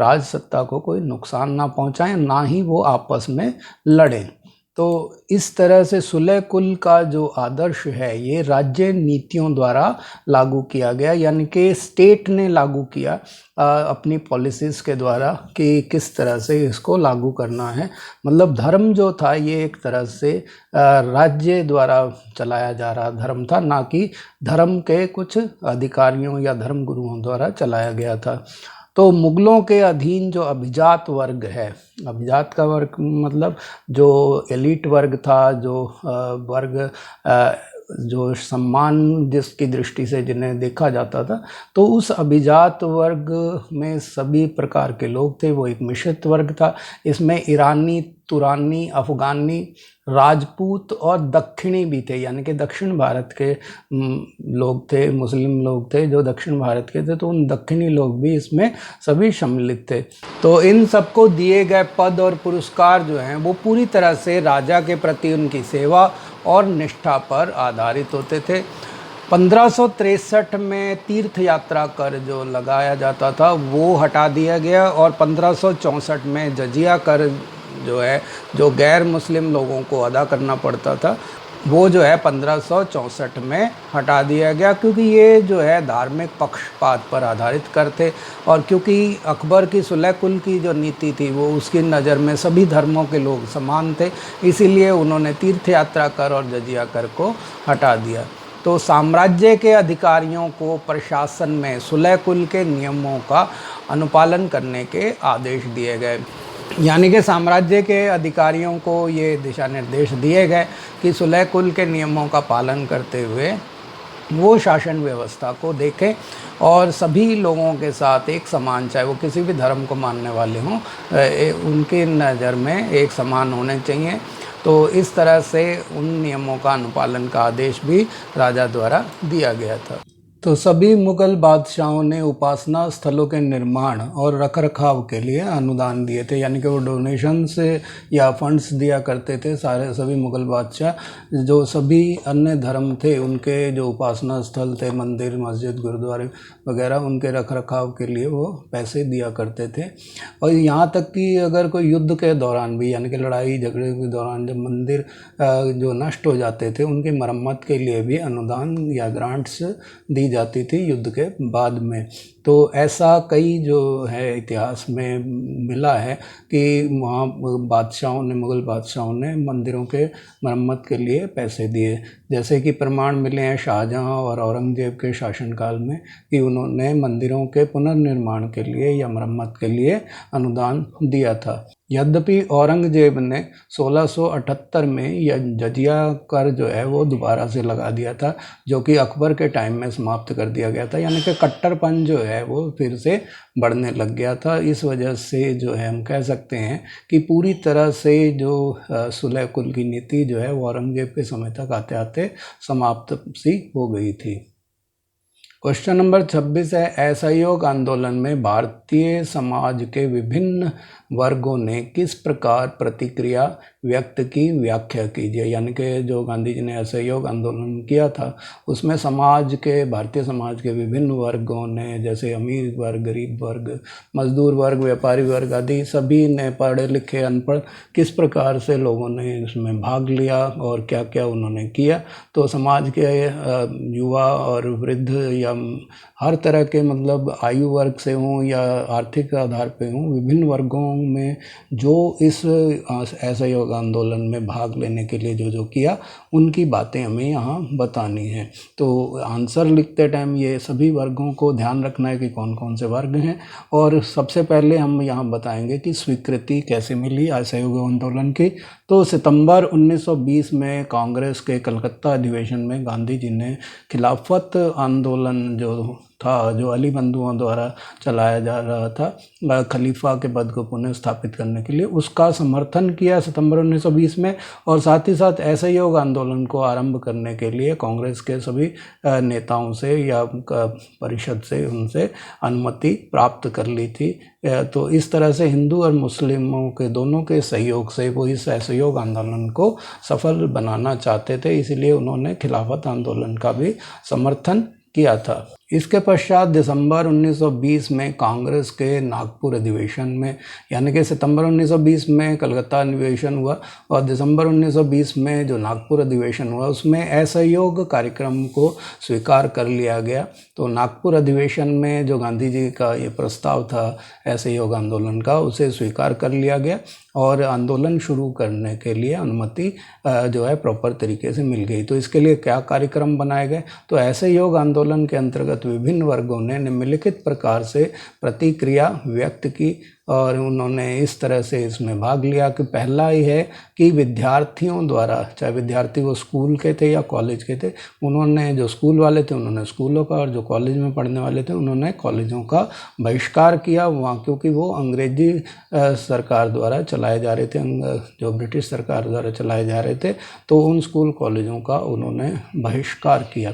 राज सत्ता को कोई नुकसान ना पहुंचाएं, ना ही वो आपस में लड़ें। तो इस तरह से सुलह कुल का जो आदर्श है ये राज्य नीतियों द्वारा लागू किया गया, यानी कि स्टेट ने लागू किया अपनी पॉलिसीज़ के द्वारा कि किस तरह से इसको लागू करना है। मतलब धर्म जो था ये एक तरह से राज्य द्वारा चलाया जा रहा धर्म था, ना कि धर्म के कुछ अधिकारियों या धर्म गुरुओं द्वारा चलाया गया था। तो मुगलों के अधीन जो अभिजात वर्ग है, अभिजात का वर्ग मतलब जो एलिट वर्ग था, जो वर्ग जो सम्मान जिसकी दृष्टि से जिन्हें देखा जाता था, तो उस अभिजात वर्ग में सभी प्रकार के लोग थे। वो एक मिश्रित वर्ग था। इसमें ईरानी, तुरानी, अफ़गानी, राजपूत और दक्षिणी भी थे, यानी कि दक्षिण भारत के लोग थे, मुस्लिम लोग थे जो दक्षिण भारत के थे, तो उन दक्षिणी लोग भी इसमें सभी सम्मिलित थे। तो इन सबको दिए गए पद और पुरस्कार जो हैं वो पूरी तरह से राजा के प्रति उनकी सेवा और निष्ठा पर आधारित होते थे। 1563 में तीर्थ यात्रा कर जो लगाया जाता था वो हटा दिया गया, और 1564 में जजिया कर जो है, जो गैर मुस्लिम लोगों को अदा करना पड़ता था, वो जो है 1564 में हटा दिया गया, क्योंकि ये जो है धार्मिक पक्षपात पर आधारित कर थे, और क्योंकि अकबर की सुलह कुल की जो नीति थी वो उसकी नज़र में सभी धर्मों के लोग समान थे, इसीलिए उन्होंने तीर्थ यात्रा कर और जजिया कर को हटा दिया। तो साम्राज्य के अधिकारियों को प्रशासन में सुलह कुल के नियमों का अनुपालन करने के आदेश दिए गए, यानी कि साम्राज्य के अधिकारियों को ये दिशा निर्देश दिए गए कि सुलह कुल के नियमों का पालन करते हुए वो शासन व्यवस्था को देखें और सभी लोगों के साथ एक समान, चाहे वो किसी भी धर्म को मानने वाले हों, उनकी नज़र में एक समान होने चाहिए। तो इस तरह से उन नियमों का अनुपालन का आदेश भी राजा द्वारा दिया गया था। तो सभी मुगल बादशाहों ने उपासना स्थलों के निर्माण और रखरखाव के लिए अनुदान दिए थे, यानी कि वो डोनेशन से या फंड्स दिया करते थे। सभी मुगल बादशाह जो सभी अन्य धर्म थे उनके जो उपासना स्थल थे, मंदिर, मस्जिद, गुरुद्वारे वगैरह, उनके रखरखाव के लिए वो पैसे दिया करते थे। और यहाँ तक कि अगर कोई युद्ध के दौरान भी, यानी कि लड़ाई झगड़े के दौरान जब मंदिर जो नष्ट हो जाते थे उनकी मरम्मत के लिए भी अनुदान या ग्रांट्स दी जाती थी युद्ध के बाद में। तो ऐसा कई जो है इतिहास में मिला है कि वहाँ बादशाहों ने, मुग़ल बादशाहों ने मंदिरों के मरम्मत के लिए पैसे दिए, जैसे कि प्रमाण मिले हैं शाहजहाँ और औरंगज़ेब के शासनकाल में कि उन्होंने मंदिरों के पुनर्निर्माण के लिए या मरम्मत के लिए अनुदान दिया था। यद्यपि औरंगज़ेब ने 1678 में जजिया कर जो है वो दोबारा से लगा दिया था, जो कि अकबर के टाइम में समाप्त कर दिया गया था, यानी कि कट्टरपन जो है वो फिर से बढ़ने लग गया था। इस वजह से जो है हम कह सकते हैं कि पूरी तरह से जो सुलह कुल की नीति जो है वो औरंगज़ेब के समय तक आते आते समाप्त सी हो गई थी। क्वेश्चन नंबर 26 है, असहयोग आंदोलन में भारतीय समाज के विभिन्न वर्गों ने किस प्रकार प्रतिक्रिया व्यक्त की, व्याख्या कीजिए। यानी कि जो गांधी जी ने असहयोग आंदोलन किया था उसमें भारतीय समाज के विभिन्न वर्गों ने, जैसे अमीर वर्ग, गरीब वर्ग, मजदूर वर्ग, व्यापारी वर्ग आदि सभी ने, पढ़े लिखे अनपढ़, किस प्रकार से लोगों ने इसमें भाग लिया और क्या क्या उन्होंने किया। तो समाज के युवा और वृद्ध या हर तरह के, मतलब आयु वर्ग से हों या आर्थिक आधार पे हों, विभिन्न वर्गों में जो इस असहयोग आंदोलन में भाग लेने के लिए जो किया, उनकी बातें हमें यहाँ बतानी है। तो आंसर लिखते टाइम ये सभी वर्गों को ध्यान रखना है कि कौन कौन से वर्ग हैं। और सबसे पहले हम यहाँ बताएंगे कि स्वीकृति कैसे मिली असहयोग आंदोलन की। तो सितंबर 1920 में कांग्रेस के कलकत्ता अधिवेशन में गांधी जी ने खिलाफत आंदोलन जो था, जो अली बंधुओं द्वारा चलाया जा रहा था खलीफा के पद को पुनः स्थापित करने के लिए, उसका समर्थन किया सितंबर 1920 में। और साथ ही साथ असहयोग आंदोलन को आरंभ करने के लिए कांग्रेस के सभी नेताओं से या परिषद से उनसे अनुमति प्राप्त कर ली थी। तो इस तरह से हिंदू और मुस्लिमों के दोनों के सहयोग से वो इस असहयोग आंदोलन को सफल बनाना चाहते थे, इसलिए उन्होंने खिलाफत आंदोलन का भी समर्थन किया था। इसके पश्चात दिसंबर 1920 में कांग्रेस के नागपुर अधिवेशन में, यानी कि सितंबर 1920 में कलकत्ता अधिवेशन हुआ और दिसंबर 1920 में जो नागपुर अधिवेशन हुआ उसमें असहयोग कार्यक्रम को स्वीकार कर लिया गया। तो नागपुर अधिवेशन में जो गांधी जी का ये प्रस्ताव था असहयोग आंदोलन का, उसे स्वीकार कर लिया गया और आंदोलन शुरू करने के लिए अनुमति जो है प्रॉपर तरीके से मिल गई। तो इसके लिए क्या कार्यक्रम बनाए गए, तो असहयोग आंदोलन के अंतर्गत विभिन्न वर्गों ने निम्नलिखित प्रकार से प्रतिक्रिया व्यक्त की और उन्होंने इस तरह से इसमें भाग लिया कि पहला ही है कि विद्यार्थियों द्वारा, चाहे विद्यार्थी वो स्कूल के थे या कॉलेज के थे, उन्होंने, जो स्कूल वाले थे उन्होंने स्कूलों का और जो कॉलेज में पढ़ने वाले थे उन्होंने कॉलेजों का बहिष्कार किया वहाँ, क्योंकि वो अंग्रेजी सरकार द्वारा चलाए जा रहे थे, जो ब्रिटिश सरकार द्वारा चलाए जा रहे थे, तो उन स्कूल कॉलेजों का उन्होंने बहिष्कार किया।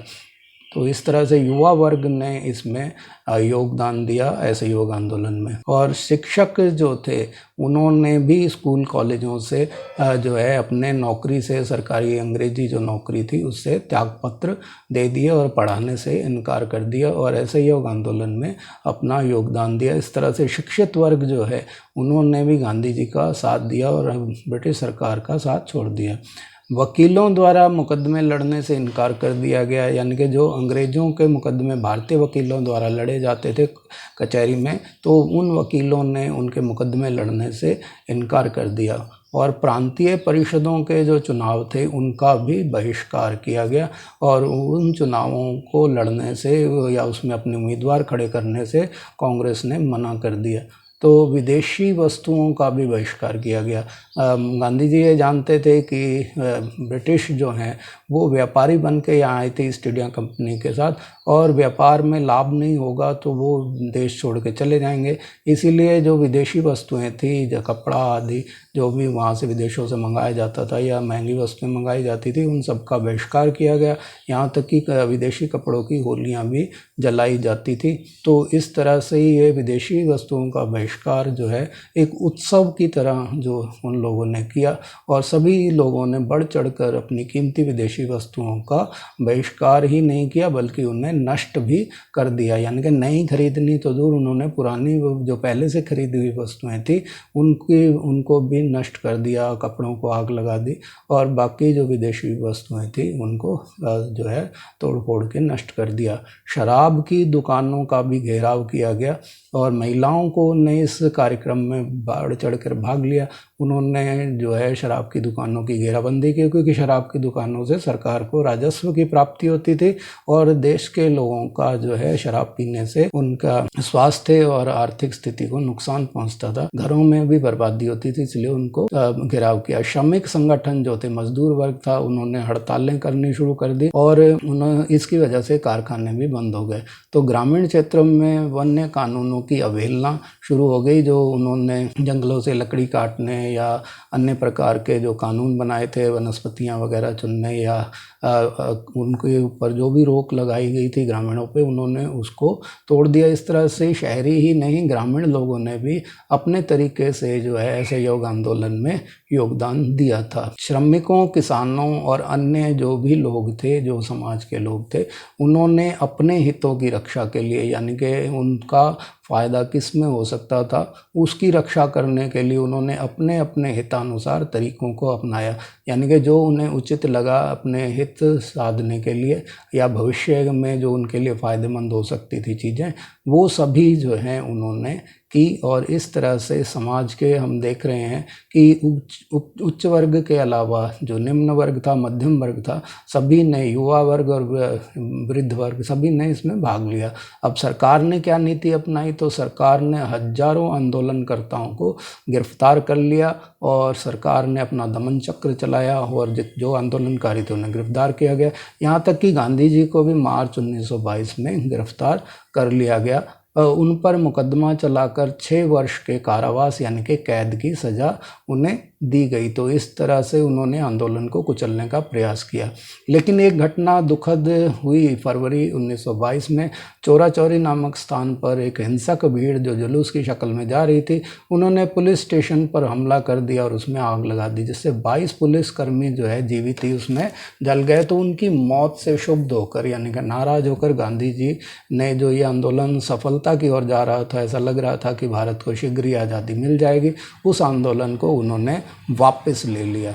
तो इस तरह से युवा वर्ग ने इसमें योगदान दिया असहयोग आंदोलन में। और शिक्षक जो थे उन्होंने भी स्कूल कॉलेजों से जो है अपने नौकरी से, सरकारी अंग्रेजी जो नौकरी थी उससे त्यागपत्र दे दिए और पढ़ाने से इनकार कर दिया और असहयोग आंदोलन में अपना योगदान दिया। इस तरह से शिक्षित वर्ग जो है उन्होंने भी गांधी जी का साथ दिया और ब्रिटिश सरकार का साथ छोड़ दिया। वकीलों द्वारा मुकदमे लड़ने से इनकार कर दिया गया, यानी कि जो अंग्रेज़ों के मुकदमे भारतीय वकीलों द्वारा लड़े जाते थे कचहरी में, तो उन वकीलों ने उनके मुकदमे लड़ने से इनकार कर दिया। और प्रांतीय परिषदों के जो चुनाव थे उनका भी बहिष्कार किया गया और उन चुनावों को लड़ने से या उसमें अपने उम्मीदवार खड़े करने से कांग्रेस ने मना कर दिया। तो विदेशी वस्तुओं का भी बहिष्कार किया गया। गांधी जी ये जानते थे कि ब्रिटिश जो हैं वो व्यापारी बन के यहाँ आए थे ईस्ट इंडिया कंपनी के साथ, और व्यापार में लाभ नहीं होगा तो वो देश छोड़ के चले जाएंगे। इसीलिए जो विदेशी वस्तुएं थी, जो कपड़ा आदि जो भी वहाँ से विदेशों से मंगाया जाता था या महंगी वस्तुएं मंगाई जाती थी, उन सब का बहिष्कार किया गया। यहाँ तक कि विदेशी कपड़ों की होलियाँ भी जलाई जाती थी। तो इस तरह से ये विदेशी वस्तुओं का बहिष्कार जो है एक उत्सव की तरह जो उन लोगों ने किया, और सभी लोगों ने बढ़ चढ़कर अपनी कीमती विदेशी वस्तुओं का बहिष्कार ही नहीं किया बल्कि उन्हें नष्ट भी कर दिया। यानी कि नई खरीदनी तो दूर, उन्होंने पुरानी जो पहले से खरीदी हुई वस्तुएं थी उनको भी नष्ट कर दिया, कपड़ों को आग लगा दी, और बाकी जो विदेशी वस्तुएं थी उनको जो है तोड़ फोड़ के नष्ट कर दिया। शराब की दुकानों का भी घेराव किया गया और महिलाओं को ने इस कार्यक्रम में बढ़ चढ़कर भाग लिया। उन्होंने जो है शराब की दुकानों की घेराबंदी की, क्योंकि शराब की दुकानों से सरकार को राजस्व की प्राप्ति होती थी और देश के लोगों का जो है शराब पीने से उनका स्वास्थ्य और आर्थिक स्थिति को नुकसान पहुंचता था, घरों में भी बर्बादी होती थी, इसलिए लिए उनको घेराव किया। श्रमिक संगठन जो थे, मजदूर वर्ग था, उन्होंने हड़तालें करनी शुरू कर दी और इसकी वजह से कारखाने भी बंद हो गए। तो ग्रामीण क्षेत्रों में वन्य कानूनों की अवहेलना शुरू हो गई। जो उन्होंने जंगलों से लकड़ी काटने या अन्य प्रकार के जो कानून बनाए थे, वनस्पतियां वगैरह चुनने या उनके ऊपर जो भी रोक लगाई गई थी ग्रामीणों पे, उन्होंने उसको तोड़ दिया। इस तरह से शहरी ही नहीं, ग्रामीण लोगों ने भी अपने तरीके से जो है असहयोग आंदोलन में योगदान दिया था। श्रमिकों, किसानों और अन्य जो भी लोग थे, जो समाज के लोग थे, उन्होंने अपने हितों की रक्षा के लिए, यानी कि उनका फ़ायदा किस में हो सकता था उसकी रक्षा करने के लिए उन्होंने अपने अपने हितानुसार तरीक़ों को अपनाया। यानी कि जो उन्हें उचित लगा अपने हित साधने के लिए या भविष्य में जो उनके लिए फ़ायदेमंद हो सकती थी चीज़ें, वो सभी जो हैं उन्होंने की। और इस तरह से समाज के हम देख रहे हैं कि उच्च वर्ग के अलावा जो निम्न वर्ग था, मध्यम वर्ग था, सभी ने, युवा वर्ग और वृद्ध वर्ग, सभी ने इसमें भाग लिया। अब सरकार ने क्या नीति अपनाई? तो सरकार ने हजारों आंदोलनकर्ताओं को गिरफ्तार कर लिया और सरकार ने अपना दमन चक्र चलाया और जो आंदोलनकारी थे उन्हें गिरफ्तार किया गया। यहाँ तक कि गांधी जी को भी मार्च 1922 में गिरफ्तार कर लिया गया। उन पर मुकदमा चलाकर 6 वर्ष के कारावास यानी कि कैद की सज़ा उन्हें दी गई। तो इस तरह से उन्होंने आंदोलन को कुचलने का प्रयास किया। लेकिन एक घटना दुखद हुई फरवरी 1922 में। चोरा चौरी नामक स्थान पर एक हिंसक भीड़ जो जुलूस की शक्ल में जा रही थी, उन्होंने पुलिस स्टेशन पर हमला कर दिया और उसमें आग लगा दी, जिससे 22 पुलिसकर्मी जो है जीवित ही उसमें जल गए। तो उनकी मौत से क्षुब्ध होकर, यानी कि नाराज़ होकर, गांधी जी ने जो ये आंदोलन सफलता की ओर जा रहा था, ऐसा लग रहा था कि भारत को शीघ्र ही आज़ादी मिल जाएगी, उस आंदोलन को उन्होंने वापस ले लिया।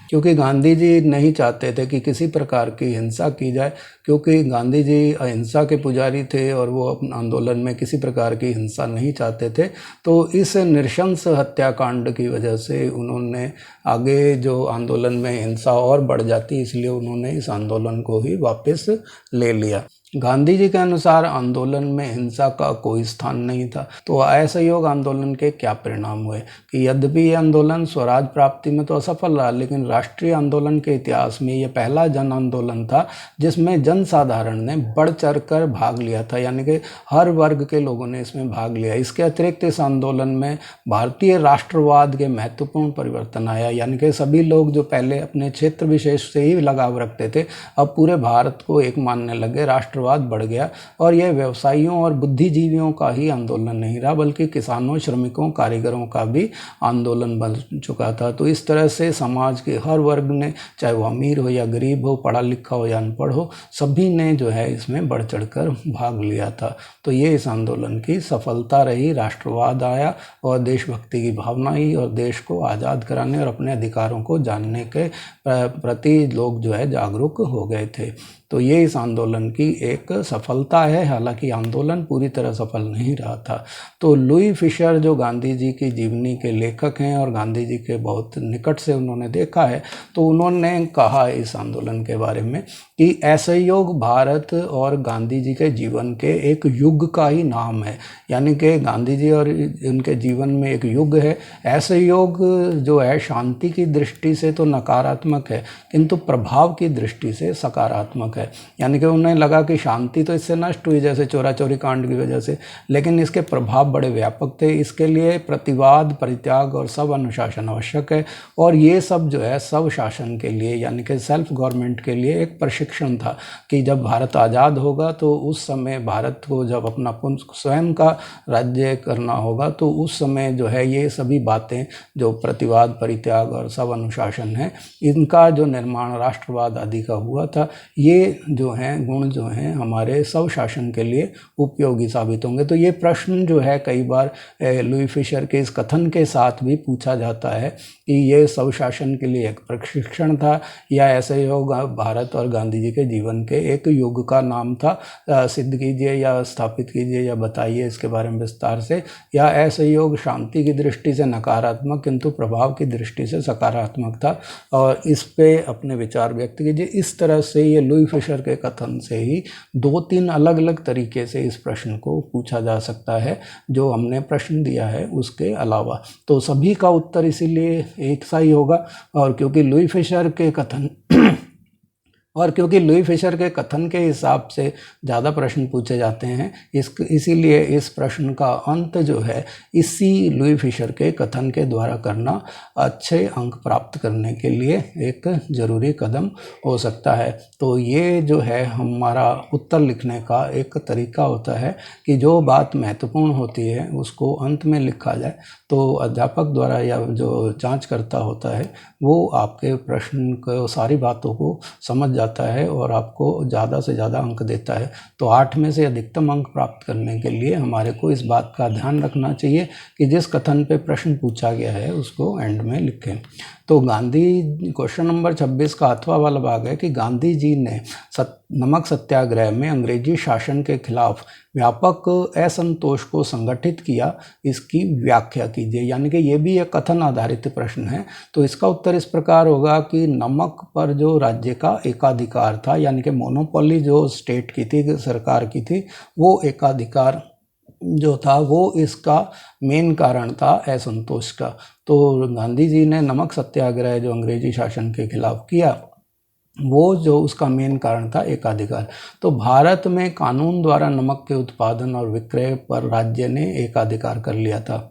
क्योंकि गांधी जी नहीं चाहते थे कि किसी प्रकार की हिंसा की जाए, क्योंकि गांधी जी अहिंसा के पुजारी थे और वो अपने आंदोलन में किसी प्रकार की हिंसा नहीं चाहते थे। तो इस नृशंस हत्याकांड की वजह से उन्होंने आगे जो आंदोलन में हिंसा और बढ़ जाती, इसलिए उन्होंने इस आंदोलन को ही वापस ले लिया। गांधी जी के अनुसार आंदोलन में हिंसा का कोई स्थान नहीं था। तो असहयोग आंदोलन के क्या परिणाम हुए कि यद्यपि ये आंदोलन स्वराज प्राप्ति में तो असफल रहा, लेकिन राष्ट्रीय आंदोलन के इतिहास में ये पहला जन आंदोलन था जिसमें जनसाधारण ने बढ़ चढ़ कर भाग लिया था, यानी कि हर वर्ग के लोगों ने इसमें भाग लिया। इसके अतिरिक्त इस आंदोलन में भारतीय राष्ट्रवाद के महत्वपूर्ण परिवर्तन आया, यानी कि सभी लोग जो पहले अपने क्षेत्र विशेष से ही लगाव रखते थे, अब पूरे भारत को एक मानने लगे, राष्ट्रवाद बढ़ गया। और यह व्यवसायियों और बुद्धिजीवियों का ही आंदोलन नहीं रहा, बल्कि किसानों, श्रमिकों, कारीगरों का भी आंदोलन बन चुका था। तो इस तरह से समाज के हर वर्ग ने, चाहे वो अमीर हो या गरीब हो, पढ़ा लिखा हो या अनपढ़ हो, सभी ने जो है इसमें बढ़ चढ़कर भाग लिया था। तो ये इस आंदोलन की सफलता रही। राष्ट्रवाद आया और देशभक्ति की भावना आई और देश को आज़ाद कराने और अपने अधिकारों को जानने के प्रति लोग जो है जागरूक हो गए थे। तो ये इस आंदोलन की एक सफलता है। हालांकि आंदोलन पूरी तरह सफल नहीं रहा था। तो लुई फिशर जो गांधी जी की जीवनी के लेखक हैं और गांधी जी के बहुत निकट से उन्होंने देखा है, तो उन्होंने कहा इस आंदोलन के बारे में कि असहयोग भारत और गांधी जी के जीवन के एक युग का ही नाम है। यानी कि गांधी जी और उनके जीवन में एक युग है। असहयोग जो है शांति की दृष्टि से तो नकारात्मक है, किंतु प्रभाव की दृष्टि से सकारात्मक है। यानी कि उन्हें लगा कि शांति तो इससे नष्ट हुई, जैसे चोरा चोरी कांड की वजह से, लेकिन इसके प्रभाव बड़े व्यापक थे। इसके लिए प्रतिवाद, परित्याग और सब अनुशासन आवश्यक है। और ये सब जो है सब शासन के लिए, यानी कि सेल्फ गवर्नमेंट के लिए एक प्रशिक्षण था कि जब भारत आज़ाद होगा तो उस समय भारत को जब अपना स्वयं का राज्य करना होगा, तो उस समय जो है ये सभी बातें जो प्रतिवाद, परित्याग और सब अनुशासन है, इनका जो निर्माण राष्ट्रवाद आदि का हुआ था, ये जो हैं गुण जो हैं हमारे स्वशासन के लिए उपयोगी साबित होंगे। तो ये प्रश्न जो है कई बार लुई फिशर के इस कथन के साथ भी पूछा जाता है कि ये स्वशासन के लिए एक प्रशिक्षण था या असहयोग भारत और गांधी जी के जीवन के एक युग का नाम था। सिद्ध कीजिए या स्थापित कीजिए या बताइए इसके बारे में विस्तार से। या असहयोग शांति की दृष्टि से नकारात्मक किंतु प्रभाव की दृष्टि से सकारात्मक था, और इस पे अपने विचार व्यक्त कीजिए। इस तरह से ये लुई फिशर के कथन से ही 2-3 अलग अलग तरीके से इस प्रश्न को पूछा जा सकता है जो हमने प्रश्न दिया है उसके अलावा। तो सभी का उत्तर इसीलिए एक सा ही होगा। और क्योंकि लुई फिशर के कथन के हिसाब से ज़्यादा प्रश्न पूछे जाते हैं, इसीलिए इस प्रश्न का अंत जो है इसी लुई फिशर के कथन के द्वारा करना अच्छे अंक प्राप्त करने के लिए एक ज़रूरी कदम हो सकता है। तो ये जो है हमारा उत्तर लिखने का एक तरीका होता है कि जो बात महत्वपूर्ण होती है उसको अंत में लिखा जाए, तो अध्यापक द्वारा या जो जांचकर्ता होता है वो आपके प्रश्न को सारी बातों को समझ जाता है और आपको ज़्यादा से ज़्यादा अंक देता है। तो 8 में से अधिकतम अंक प्राप्त करने के लिए हमारे को इस बात का ध्यान रखना चाहिए कि जिस कथन पे प्रश्न पूछा गया है उसको एंड में लिखें। तो क्वेश्चन नंबर 26 का 8वां वाला भाग है कि गांधी जी ने नमक सत्याग्रह में अंग्रेजी शासन के खिलाफ व्यापक असंतोष को संगठित किया, इसकी व्याख्या कीजिए। यानी कि ये भी एक कथन आधारित प्रश्न है। तो इसका उत्तर इस प्रकार होगा कि नमक पर जो राज्य का एकाधिकार था, यानी कि मोनोपोली जो स्टेट की थी, सरकार की थी, वो एकाधिकार जो था वो इसका मेन कारण था असंतोष का। तो गांधी जी ने नमक सत्याग्रह जो अंग्रेजी शासन के खिलाफ किया वो जो उसका मेन कारण था एकाधिकार। तो भारत में कानून द्वारा नमक के उत्पादन और विक्रय पर राज्य ने एकाधिकार कर लिया था,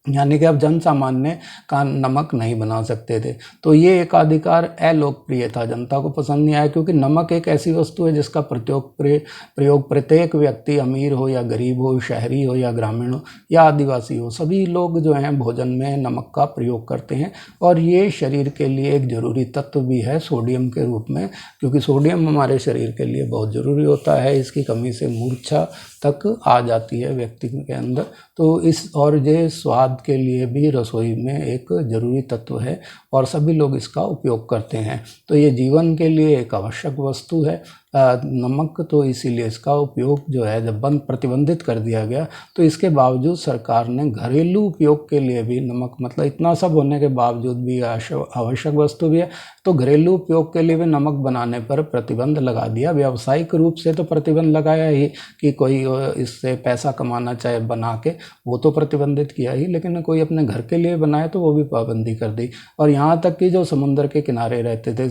यानी कि अब जन सामान्य का नमक नहीं बना सकते थे। तो ये एकाधिकार अलोकप्रिय था, जनता को पसंद नहीं आया, क्योंकि नमक एक ऐसी वस्तु है जिसका प्रयोग प्रत्येक व्यक्ति, अमीर हो या गरीब हो, शहरी हो या ग्रामीण हो या आदिवासी हो, सभी लोग जो हैं भोजन में नमक का प्रयोग करते हैं। और ये शरीर के लिए एक ज़रूरी तत्व भी है सोडियम के रूप में, क्योंकि सोडियम हमारे शरीर के लिए बहुत ज़रूरी होता है। इसकी कमी से मूर्छा तक आ जाती है व्यक्ति के अंदर। तो और ये स्वाद के लिए भी रसोई में एक ज़रूरी तत्व है और सभी लोग इसका उपयोग करते हैं। तो ये जीवन के लिए एक आवश्यक वस्तु है नमक। तो इसीलिए इसका उपयोग जो है जब प्रतिबंधित कर दिया गया, तो इसके बावजूद सरकार ने घरेलू उपयोग के लिए भी नमक, मतलब इतना सब होने के बावजूद भी आवश्यक वस्तु भी है, तो घरेलू उपयोग के लिए भी नमक बनाने पर प्रतिबंध लगा दिया। व्यावसायिक रूप से तो प्रतिबंध लगाया ही कि कोई इससे पैसा कमाना चाहे बना के, वो तो प्रतिबंधित किया ही, लेकिन कोई अपने घर के लिए बनाए तो वो भी पाबंदी कर दी। और यहाँ तक कि जो समुद्र के किनारे रहते थे,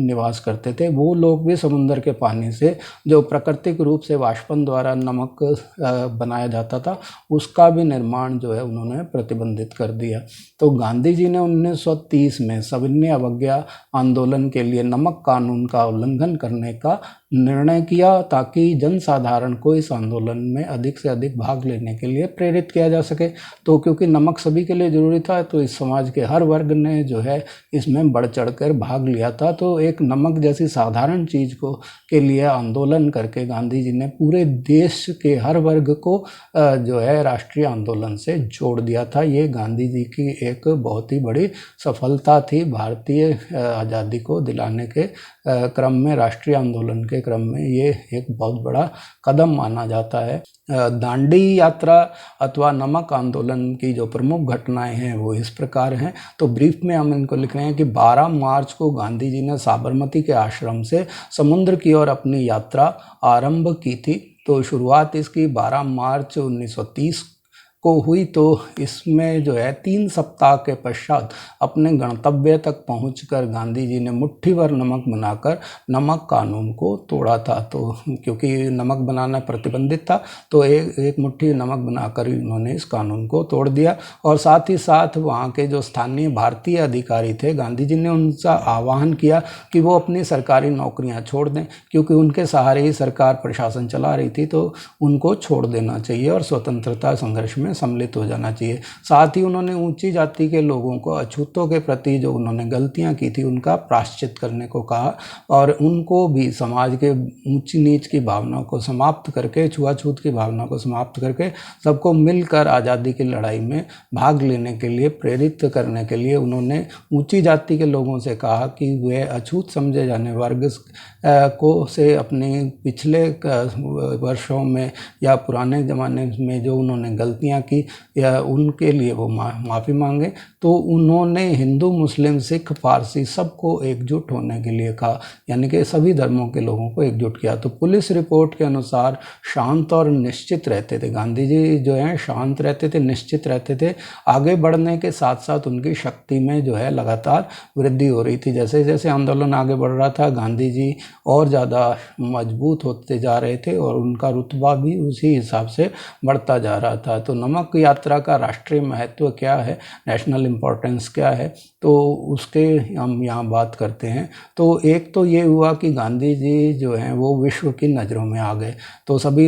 निवास करते थे, वो लोग भी समुद्र के पानी से जो प्राकृतिक रूप से वाष्पन द्वारा नमक बनाया जाता था, उसका भी निर्माण जो है उन्होंने प्रतिबंधित कर दिया। तो गांधी जी ने 1930 में सविनय अवज्ञा आंदोलन के लिए नमक कानून का उल्लंघन करने का निर्णय किया, ताकि जनसाधारण को इस आंदोलन में अधिक से अधिक भाग लेने के लिए प्रेरित किया जा सके। तो क्योंकि नमक सभी के लिए ज़रूरी था, तो इस समाज के हर वर्ग ने जो है इसमें बढ़ चढ़कर भाग लिया था। तो एक नमक जैसी साधारण चीज़ के लिए आंदोलन करके गांधी जी ने पूरे देश के हर वर्ग को जो है राष्ट्रीय आंदोलन से जोड़ दिया था। ये गांधी जी की एक बहुत ही बड़ी सफलता थी भारतीय आज़ादी को दिलाने के क्रम में, राष्ट्रीय आंदोलन के क्रम में ये एक बहुत बड़ा कदम माना जाता है। दांडी यात्रा अथवा नमक आंदोलन की जो प्रमुख घटनाएं हैं वो इस प्रकार हैं। तो ब्रीफ में हम इनको लिख रहे हैं कि 12 मार्च को गांधी जी ने साबरमती के आश्रम से समुद्र की ओर अपनी यात्रा आरंभ की थी। तो शुरुआत इसकी 12 मार्च 1930 को हुई। तो इसमें जो है 3 सप्ताह के पश्चात अपने गंतव्य तक पहुंचकर गांधी जी ने मुट्ठी भर नमक बनाकर नमक कानून को तोड़ा था। तो क्योंकि नमक बनाना प्रतिबंधित था, तो एक मुट्ठी नमक बनाकर उन्होंने इस कानून को तोड़ दिया। और साथ ही साथ वहाँ के जो स्थानीय भारतीय अधिकारी थे, गांधी जी ने उनका आह्वान किया कि वो अपनी सरकारी नौकरियाँ छोड़ दें, क्योंकि उनके सहारे ही सरकार प्रशासन चला रही थी, तो उनको छोड़ देना चाहिए और स्वतंत्रता संघर्ष में सम्मिलित हो जाना चाहिए। साथ ही उन्होंने ऊंची जाति के लोगों को, अछूतों के प्रति जो उन्होंने गलतियां की थी उनका प्रायश्चित करने को कहा, और उनको भी समाज के ऊंची नीच की भावना को समाप्त करके, छुआछूत की भावना को समाप्त करके सबको मिलकर आज़ादी की लड़ाई में भाग लेने के लिए प्रेरित करने के लिए उन्होंने ऊंची जाति के लोगों से कहा कि वे अछूत समझे जाने वर्ग को से अपने पिछले वर्षों में या पुराने ज़माने में जो उन्होंने गलतियां कि या उनके लिए वो माफ़ी मांगे। तो उन्होंने हिंदू, मुस्लिम, सिख, पारसी सबको एकजुट होने के लिए कहा, यानी कि सभी धर्मों के लोगों को एकजुट किया। तो पुलिस रिपोर्ट के अनुसार शांत और निश्चित रहते थे गांधी जी, जो हैं शांत रहते थे, निश्चित रहते थे। आगे बढ़ने के साथ साथ उनकी शक्ति में जो है लगातार वृद्धि हो रही थी। जैसे जैसे आंदोलन आगे बढ़ रहा था, गांधी जी और ज़्यादा मजबूत होते जा रहे थे और उनका रुतबा भी उसी हिसाब से बढ़ता जा रहा था। तो नमक यात्रा का राष्ट्रीय महत्व क्या है, नेशनल इम्पोर्टेंस क्या है, तो उसके हम यहाँ बात करते हैं। तो एक तो ये हुआ कि गांधी जी जो हैं वो विश्व की नज़रों में आ गए, तो सभी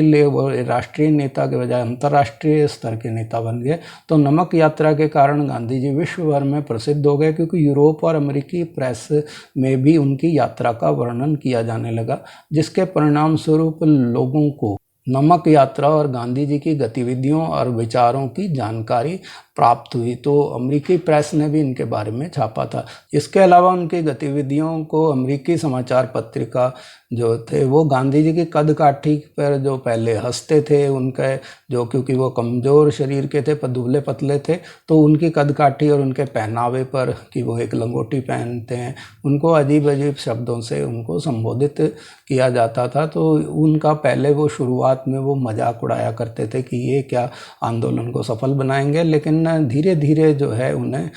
राष्ट्रीय नेता के बजाय अंतर्राष्ट्रीय स्तर के नेता बन गए। तो नमक यात्रा के कारण गांधी जी विश्व भर में प्रसिद्ध हो गए, क्योंकि यूरोप और अमेरिकी प्रेस में भी उनकी यात्रा का वर्णन किया जाने लगा, जिसके परिणाम स्वरूप लोगों को नमक यात्रा और गांधी जी की गतिविधियों और विचारों की जानकारी प्राप्त हुई। तो अमेरिकी प्रेस ने भी इनके बारे में छापा था। इसके अलावा उनकी गतिविधियों को अमेरिकी समाचार पत्रिका जो थे वो गांधी जी की कद काठी पर जो पहले हंसते थे, उनके जो, क्योंकि वो कमज़ोर शरीर के थे, दुबले पतले थे, तो उनकी कद काठी और उनके पहनावे पर कि वो एक लंगोटी पहनते हैं, उनको अजीब अजीब शब्दों से उनको संबोधित किया जाता था। तो उनका पहले वो शुरुआत में वो मजाक उड़ाया करते थे कि ये क्या आंदोलन को सफल बनाएंगे, लेकिन धीरे धीरे जो है उन्हें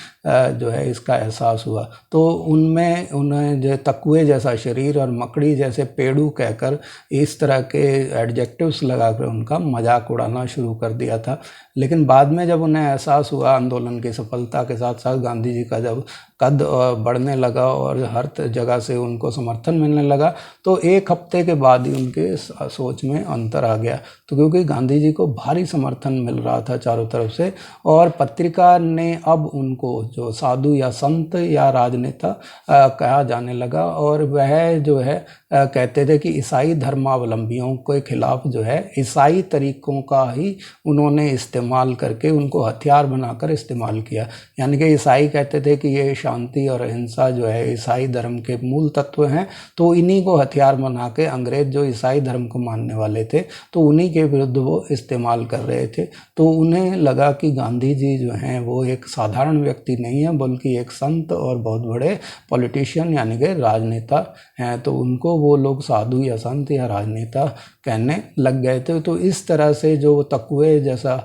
जो है इसका एहसास हुआ। तो उन्हें जो तकवे जैसा शरीर और मकड़ी जैसे पेड़ू कहकर इस तरह के एडजेक्टिव्स लगाकर उनका मजाक उड़ाना शुरू कर दिया था। लेकिन बाद में जब उन्हें एहसास हुआ आंदोलन की सफलता के साथ साथ गांधी जी का जब कद बढ़ने लगा और हर जगह से उनको समर्थन मिलने लगा, तो एक हफ्ते के बाद ही उनके सोच में अंतर आ गया। तो क्योंकि गांधी जी को भारी समर्थन मिल रहा था चारों तरफ से, और पत्रिका ने अब उनको जो साधु या संत या राजनेता कहा जाने लगा, और वह जो है कहते थे कि ईसाई धर्मावलंबियों के खिलाफ जो है ईसाई तरीकों का ही उन्होंने इस्तेमाल करके उनको हथियार बनाकर इस्तेमाल किया। यानी कि ईसाई कहते थे कि ये शांति और अहिंसा जो है ईसाई धर्म के मूल तत्व हैं, तो इन्हीं को हथियार बना के अंग्रेज जो ईसाई धर्म को मानने वाले थे तो उन्हीं के विरुद्ध वो इस्तेमाल कर रहे थे। तो उन्हें लगा कि गांधी जी जो हैं वो एक साधारण व्यक्ति नहीं है, बल्कि एक संत और बहुत बड़े पॉलिटिशियन यानी कि राजनेता हैं। तो उनको वो लोग साधु या संत या राजनेता कहने लग गए थे। तो इस तरह से जो तकवे जैसा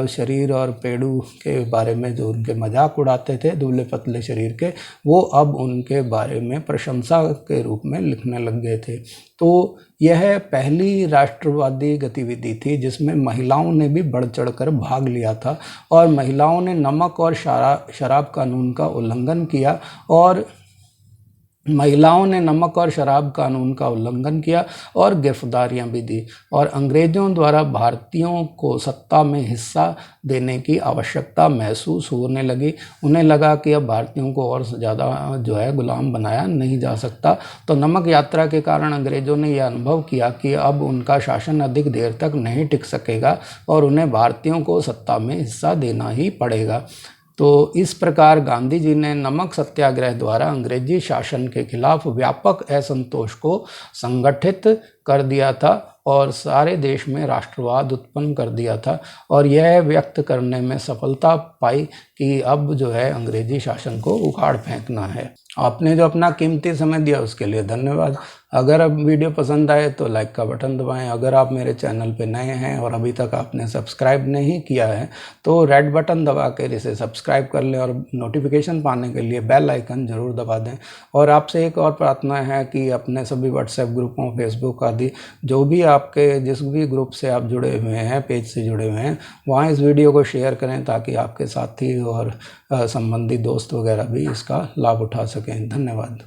शरीर और पेड़ू के बारे में जो उनके मजाक उड़ाते थे दुबले पतले शरीर के, वो अब उनके बारे में प्रशंसा के रूप में लिखने लग गए थे। तो यह पहली राष्ट्रवादी गतिविधि थी जिसमें महिलाओं ने भी बढ़ चढ़कर भाग लिया था, और महिलाओं ने नमक और शराब कानून का उल्लंघन किया, और महिलाओं ने नमक और शराब कानून का उल्लंघन किया और गिरफ्तारियां भी दी। और अंग्रेज़ों द्वारा भारतीयों को सत्ता में हिस्सा देने की आवश्यकता महसूस होने लगी। उन्हें लगा कि अब भारतीयों को और ज़्यादा जो है गुलाम बनाया नहीं जा सकता। तो नमक यात्रा के कारण अंग्रेज़ों ने यह अनुभव किया कि अब उनका शासन अधिक देर तक नहीं टिक सकेगा और उन्हें भारतीयों को सत्ता में हिस्सा देना ही पड़ेगा। तो इस प्रकार गांधी जी ने नमक सत्याग्रह द्वारा अंग्रेजी शासन के खिलाफ व्यापक असंतोष को संगठित कर दिया था और सारे देश में राष्ट्रवाद उत्पन्न कर दिया था, और यह व्यक्त करने में सफलता पाई कि अब जो है अंग्रेजी शासन को उखाड़ फेंकना है। आपने जो अपना कीमती समय दिया उसके लिए धन्यवाद। अगर अब वीडियो पसंद आए तो लाइक का बटन दबाएं। अगर आप मेरे चैनल पे नए हैं और अभी तक आपने सब्सक्राइब नहीं किया है तो रेड बटन दबा कर इसे सब्सक्राइब कर लें, और नोटिफिकेशन पाने के लिए बेल आइकन ज़रूर दबा दें। और आपसे एक और प्रार्थना है कि अपने सभी व्हाट्सएप ग्रुपों, फेसबुक आदि जो भी आपके जिस भी ग्रुप से आप जुड़े हुए हैं, पेज से जुड़े हुए हैं, वहाँ इस वीडियो को शेयर करें ताकि आपके साथी और संबंधी दोस्त वगैरह भी इसका लाभ उठा सकें। धन्यवाद।